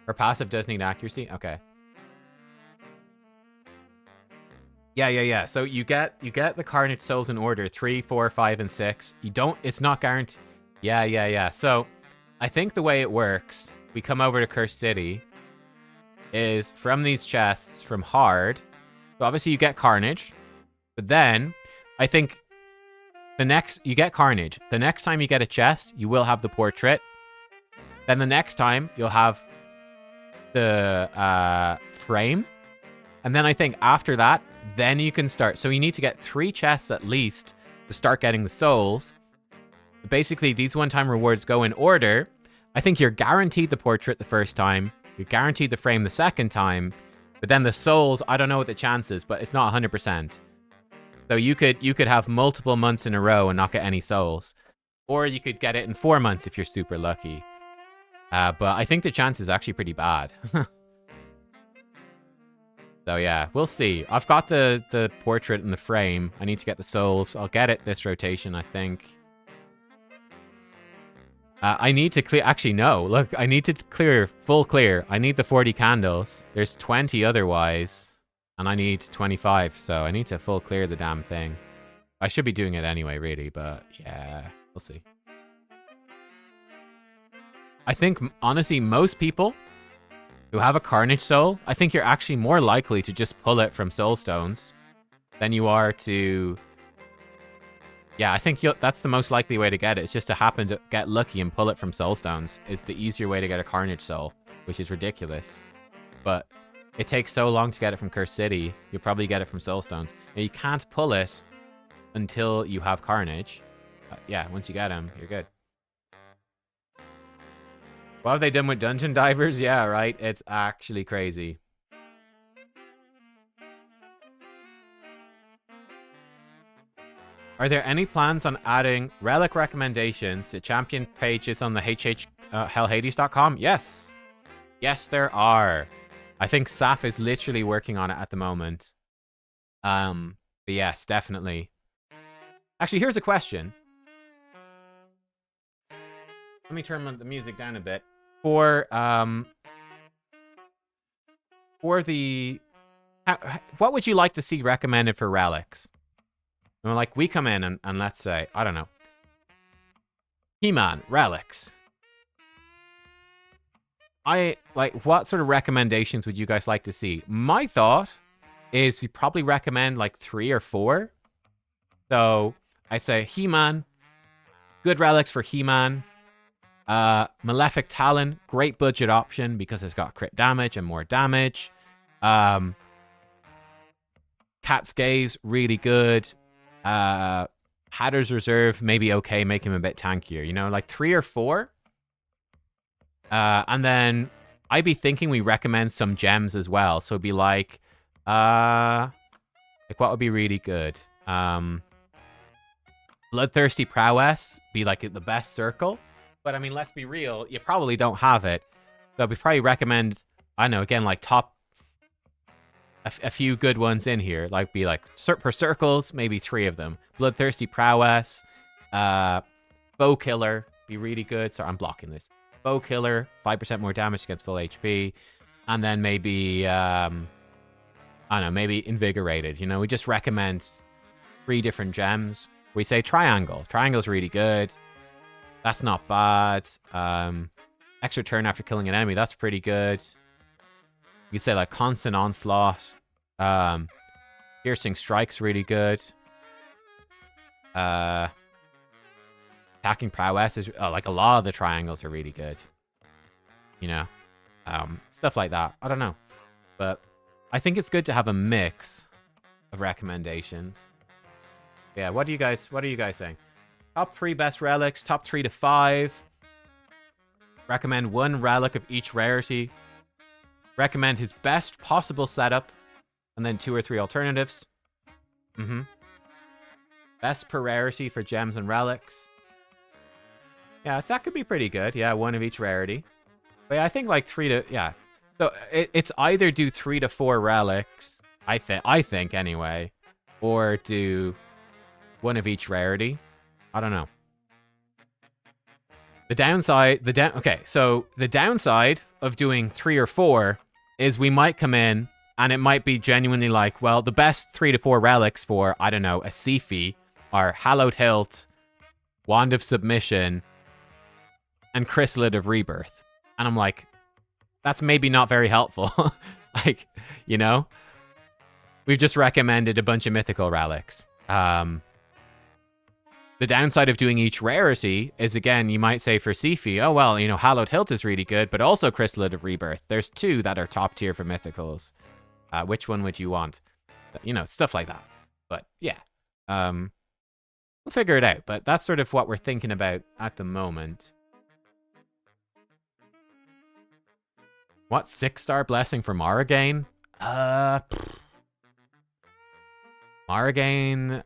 Her passive does need accuracy? Okay. Yeah. So you get the Carnage souls in order 3, 4, 5, and 6. You don't. It's not guaranteed. Yeah. So I think the way it works, we come over to Cursed City, is from these chests from hard. So obviously you get Carnage, but then I think you get Carnage. The next time you get a chest, you will have the portrait. Then the next time you'll have the frame, and then I think after that, then you can start. So you need to get 3 chests at least to start getting the souls. Basically, these one-time rewards go in order. I think you're guaranteed the portrait the first time. You're guaranteed the frame the second time. But then the souls, I don't know what the chance is, but it's not 100%. So you could have multiple months in a row and not get any souls. Or you could get it in 4 months if you're super lucky. But I think the chance is actually pretty bad. So yeah, we'll see. I've got the portrait and the frame. I need to get the souls. I'll get it this rotation, I think. I need to clear... Actually, no. Look, I need to clear... Full clear. I need the 40 candles. There's 20 otherwise. And I need 25. So I need to full clear the damn thing. I should be doing it anyway, really. But yeah, we'll see. I think, honestly, most people who have a Carnage soul, I think you're actually more likely to just pull it from soul stones than you are to... Yeah, I think that's the most likely way to get it. It's just to happen to get lucky and pull it from soul stones is the easier way to get a Carnage soul, which is ridiculous. But it takes so long to get it from Cursed City, you'll probably get it from soul stones. Now, you can't pull it until you have Carnage. But yeah, once you get him, you're good. What have they done with dungeon divers? Yeah, right. It's actually crazy. Are there any plans on adding relic recommendations to champion pages on the hellhades.com? Yes. Yes, there are. I think Saf is literally working on it at the moment. But yes, definitely. Actually, here's a question. Let me turn the music down a bit. For the... what would you like to see recommended for relics? And like, we come in and let's say, I don't know, He-Man, relics. What sort of recommendations would you guys like to see? My thought is we probably recommend like 3 or 4. So I'd say He-Man, good relics for He-Man. Malefic Talon, great budget option because it's got crit damage and more damage. Cat's Gaze, really good. Hatter's Reserve, maybe okay, make him a bit tankier, you know, like 3 or 4. And then I'd be thinking we recommend some gems as well. So it'd be like what would be really good? Bloodthirsty Prowess, be like the best circle. But I mean, let's be real, you probably don't have it. So we probably recommend, I don't know, again, like top a few good ones in here, like be like per circles, maybe 3 of them. Bloodthirsty Prowess, Bow Killer, be really good. Sorry, I'm blocking this. Bow Killer, 5% more damage against full HP, and then maybe I don't know, maybe Invigorated. You know, we just recommend 3 different gems We say triangle. Triangle's really good. That's not bad. Extra turn after killing an enemy. That's pretty good. You could say like constant onslaught. Piercing strike's really good. Attacking prowess is like a lot of the triangles are really good. You know, stuff like that. I don't know, but I think it's good to have a mix of recommendations. Yeah, what are you guys saying? Top 3 best relics, top 3 to 5. Recommend 1 relic of each rarity. Recommend his best possible setup, and then 2 or 3 alternatives. Best per rarity for gems and relics. Yeah, that could be pretty good. Yeah, 1 of each rarity. But yeah, I think like 3 to... Yeah. So it's either do 3 to 4 relics, I think anyway, or do 1 of each rarity. I don't know. The downside... Okay, so the downside of doing 3 or 4 is we might come in and it might be genuinely like, well, the best 3 to 4 relics for, I don't know, a CvC are Hallowed Hilt, Wand of Submission, and Chrysalid of Rebirth. And I'm like, that's maybe not very helpful. Like, you know? We've just recommended a bunch of mythical relics. The downside of doing each rarity is, again, you might say for CvC, oh, well, you know, Hallowed Hilt is really good, but also Chrysalid of Rebirth. There's 2 that are top tier for mythicals. Which one would you want? You know, stuff like that. But, yeah. We'll figure it out. But that's sort of what we're thinking about at the moment. What 6-star blessing for Maragain? Maragain,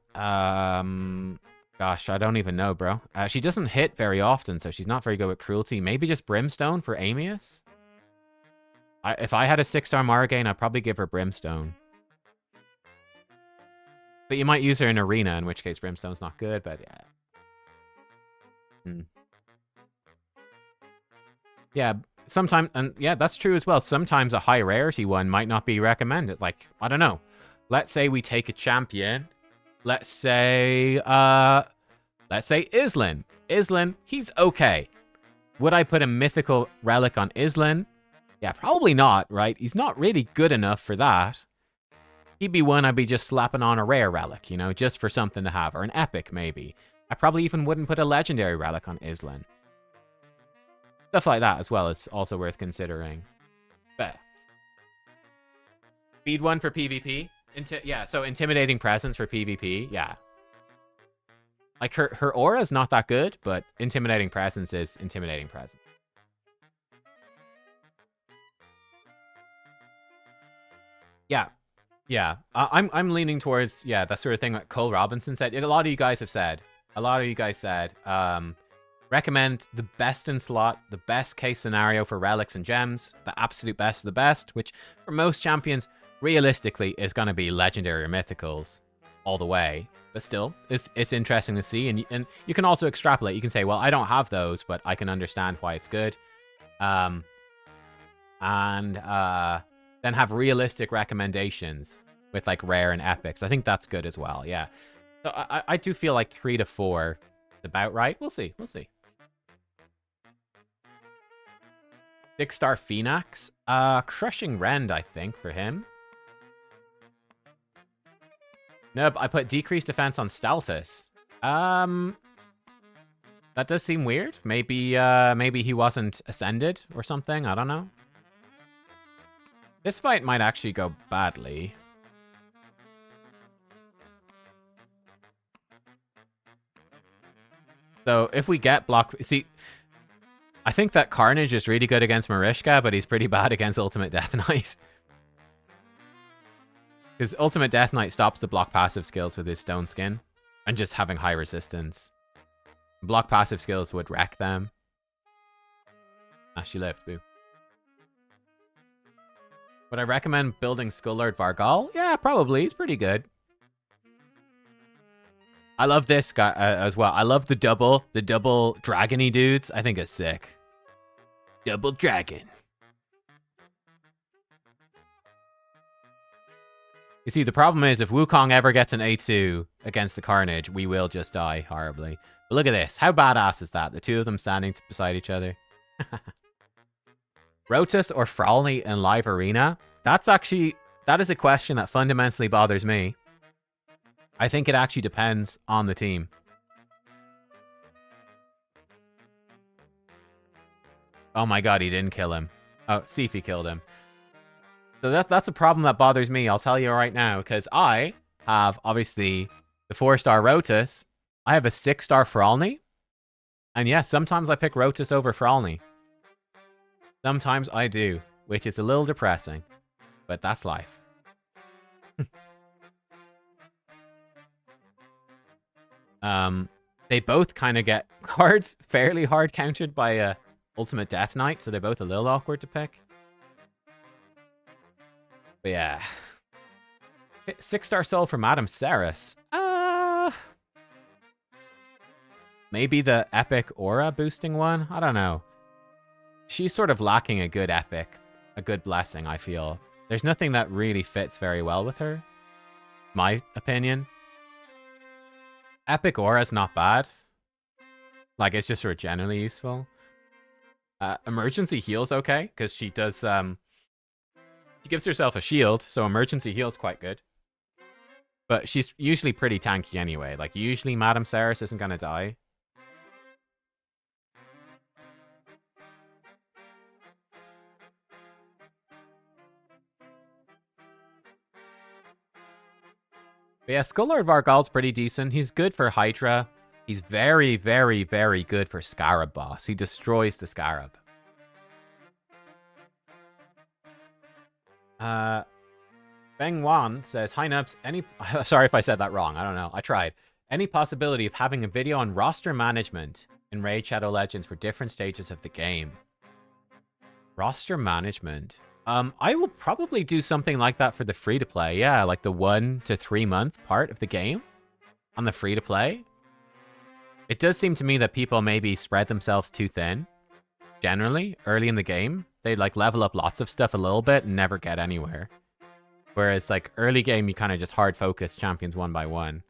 gosh, I don't even know, bro. She doesn't hit very often, so she's not very good with cruelty. Maybe just Brimstone for Amius? If I had a 6-star Maragain, I'd probably give her Brimstone. But you might use her in Arena, in which case Brimstone's not good, but yeah. Yeah, sometimes, and yeah, that's true as well. Sometimes a high rarity one might not be recommended. Like, I don't know. Let's say we take a champion. Let's say Islin. Islin, he's okay. Would I put a mythical relic on Islin? Yeah, probably not, right? He's not really good enough for that. He'd be one I'd be just slapping on a rare relic, you know, just for something to have. Or an epic, maybe. I probably even wouldn't put a legendary relic on Islin. Stuff like that as well is also worth considering. But speed 1 for PvP. Yeah, so Intimidating Presence for PvP. Yeah. Like, her aura is not that good, but Intimidating Presence is Intimidating Presence. Yeah. Yeah. I'm leaning towards, yeah, that sort of thing that Cole Robinson said. A lot of you guys have said. Recommend the best in slot, the best case scenario for relics and gems, the absolute best of the best, which for most champions, realistically, is going to be legendary or mythicals all the way. But still, it's interesting to see, and you can also extrapolate. You can say, well, I don't have those, but I can understand why it's good. Then have realistic recommendations with like rare and epics. I think that's good as well. Yeah. So I do feel like 3 to 4 is about right. We'll see. 6-star Phoenix. Crushing Rend, I think, for him. Nope, I put decreased defense on Staltus. That does seem weird. Maybe he wasn't ascended or something. I don't know. This fight might actually go badly. So if we get block... See, I think that Carnage is really good against Marishka, but he's pretty bad against Ultimate Death Knight. Because Ultimate Death Knight stops the block passive skills with his Stone Skin. And just having high resistance. Block passive skills would wreck them. Ah, she lived, boo. Would I recommend building Skull-Lord Vargal? Yeah, probably. He's pretty good. I love this guy as well. I love the double dragony dudes. I think it's sick. Double dragon. You see, the problem is if Wukong ever gets an A2, against the Carnage, we will just die horribly. But look at this. How badass is that? The two of them standing beside each other. Rotus or Frolny in live arena? That is a question that fundamentally bothers me. I think it actually depends on the team. Oh my god, he didn't kill him. Oh, see if he killed him. So that's a problem that bothers me, I'll tell you right now, because I have, obviously, the 4-star Rotus. I have a 6-star Frolny. And yeah, sometimes I pick Rotus over Frolny. Sometimes I do, which is a little depressing. But that's life. They both kind of get cards fairly hard countered by Ultimate Death Knight, so they're both a little awkward to pick. But yeah. 6-star soul from Madame Ceres. Maybe the epic aura boosting one? I don't know. She's sort of lacking a good epic, a good blessing, I feel. There's nothing that really fits very well with her. My opinion. Epic aura's not bad. Like, it's just sort of generally useful. Emergency heal's okay, because she does, she gives herself a shield, so emergency heal's quite good. But she's usually pretty tanky anyway. Like, usually Madame Ceres isn't gonna die. But yeah, Skullard Vargal's pretty decent. He's good for Hydra. He's very, very, very good for Scarab boss. He destroys the Scarab. Beng Wan says, hi Nubs, sorry if I said that wrong, I don't know, I tried. Any possibility of having a video on roster management in Raid Shadow Legends for different stages of the game? Roster management? I will probably do something like that for the free-to-play, yeah, like the 1 to 3 month part of the game on the free-to-play. It does seem to me that people maybe spread themselves too thin, generally, early in the game. They like level up lots of stuff a little bit and never get anywhere. Whereas like early game, you kind of just hard focus champions one by one.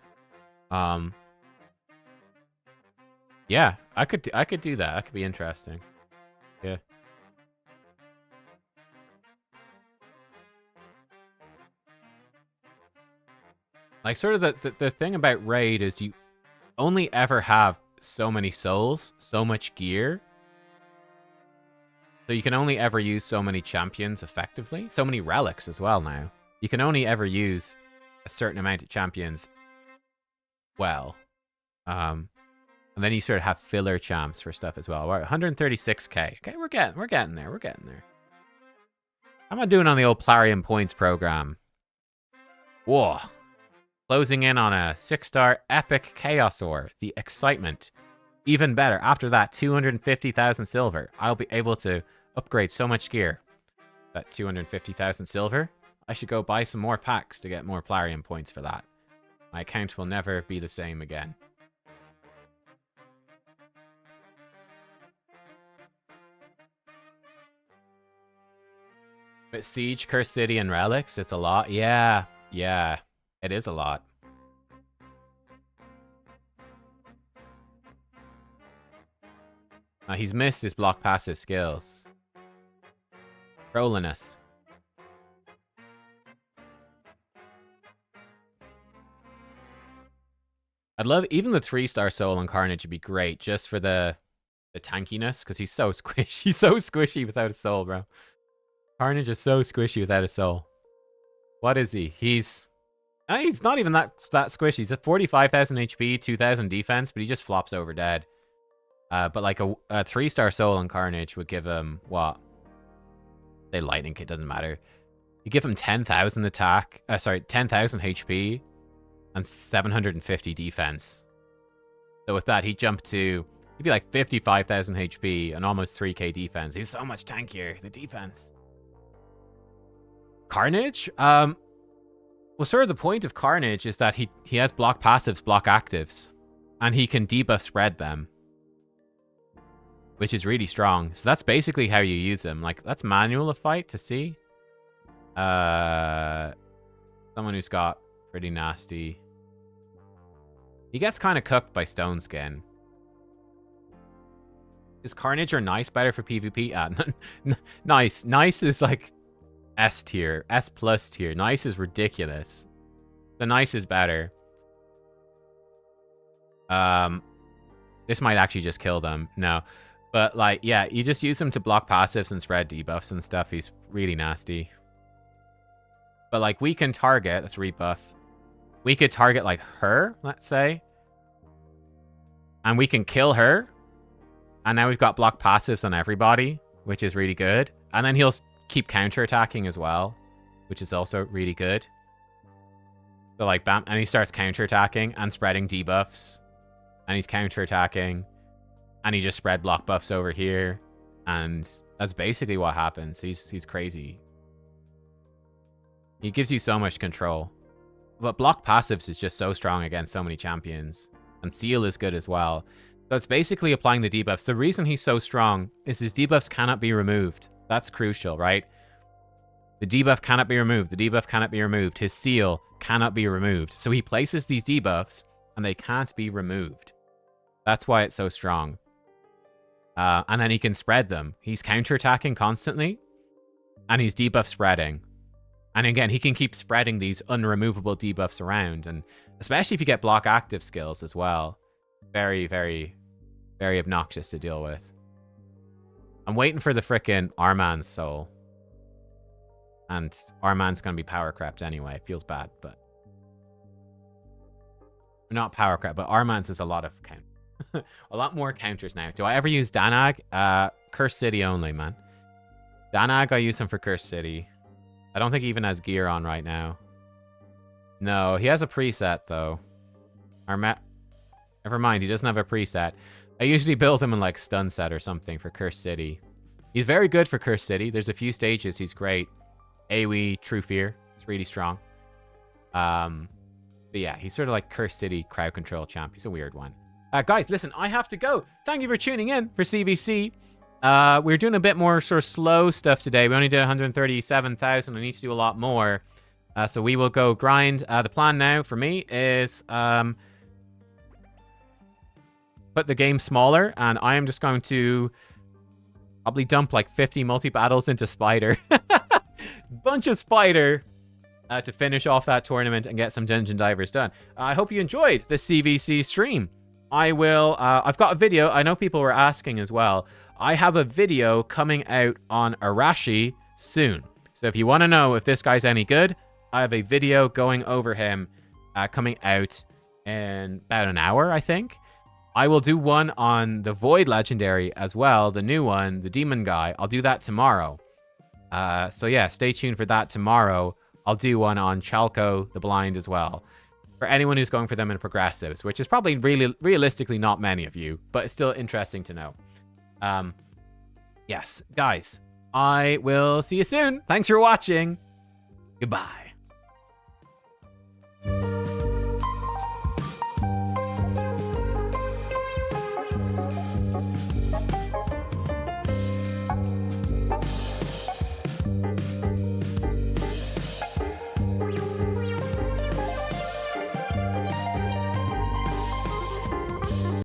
Yeah, I could do that. That could be interesting. Yeah. Like sort of the thing about Raid is you only ever have so many souls, so much gear. So you can only ever use so many champions effectively. So many relics as well now. You can only ever use a certain amount of champions well. And then you sort of have filler champs for stuff as well. We're at 136k. Okay, we're getting there. We're getting there. How am I doing on the old Plarium points program? Whoa. Closing in on a 6-star epic Chaos Ore. The excitement. Even better. After that, 250,000 silver. I'll be able to upgrade so much gear. That 250,000 silver. I should go buy some more packs to get more Plarium points for that. My account will never be the same again. But Siege, Cursed City, and Relics, it's a lot. Yeah, yeah, it is a lot. He's missed his block passive skills. Trolling us. I'd love, even the 3-star soul on Carnage would be great, just for the tankiness, because he's so squishy. He's so squishy without a soul, bro. Carnage is so squishy without a soul. What is he? He's not even that squishy. He's at 45,000 HP, 2,000 defense, but he just flops over dead. But like a 3-star soul on Carnage would give him, what? Say lightning kit, doesn't matter. You give him 10,000 attack, 10,000 HP and 750 defense. So with that, he'd jump to, he'd be like 55,000 HP and almost 3k defense. He's so much tankier, the defense. Carnage? Well, sort of the point of Carnage is that he has block passives, block actives, and he can debuff spread them, which is really strong. So that's basically how you use him. Like, that's manual of fight to see. Someone who's got pretty nasty He gets kind of cooked by Stone Skin. Is Carnage or Nice better for PvP? Nice. Nice is like S tier. S plus tier. Nice is ridiculous. The Nice is better. This might actually just kill them. No. But, like, yeah, you just use him to block passives and spread debuffs and stuff. He's really nasty. But, like, we can target... Let's rebuff. We could target, like, her, let's say. And we can kill her. And now we've got block passives on everybody, which is really good. And then he'll keep counterattacking as well, which is also really good. So, like, bam. And he starts counterattacking and spreading debuffs. And he's counterattacking. And he just spread block buffs over here. And that's basically what happens. He's crazy. He gives you so much control. But block passives is just so strong against so many champions. And Seal is good as well. So it's basically applying the debuffs. The reason he's so strong is his debuffs cannot be removed. That's crucial, right? The debuff cannot be removed. The debuff cannot be removed. His Seal cannot be removed. So he places these debuffs and they can't be removed. That's why it's so strong. And then he can spread them. He's counterattacking constantly. And he's debuff spreading. And again, he can keep spreading these unremovable debuffs around. And especially if you get block active skills as well. Very, very, very obnoxious to deal with. I'm waiting for the frickin' Arman's soul. And Arman's going to be power crept anyway. It feels bad, but... Not power crept, but Arman's is a lot of count. A lot more counters now. Do I ever use Danag? Curse City only, man. Danag, I use him for Curse City. I don't think he even has gear on right now. No, he has a preset, though. Never mind, he doesn't have a preset. I usually build him in, like, Stun Set or something for Curse City. He's very good for Curse City. There's a few stages he's great. AoE, True Fear. It's really strong. But yeah, he's sort of like Curse City crowd control champ. He's a weird one. Guys, listen, I have to go. Thank you for tuning in for CvC. We're doing a bit more sort of slow stuff today. We only did 137,000. I need to do a lot more. So we will go grind. The plan now for me is put the game smaller. And I am just going to probably dump like 50 multi-battles into Spider. Bunch of Spider to finish off that tournament and get some Dungeon Divers done. I hope you enjoyed the CvC stream. I will, I've got a video. I know people were asking as well. I have a video coming out on Arashi soon. So if you want to know if this guy's any good, I have a video going over him coming out in about an hour, I think. I will do one on the Void Legendary as well, the new one, the Demon guy. I'll do that tomorrow. So yeah, stay tuned for that tomorrow. I'll do one on Chalco, the Blind as well. For anyone who's going for them in progressives, which is probably really realistically not many of you, but it's still interesting to know. Yes, guys, I will see you soon. Thanks for watching. Goodbye.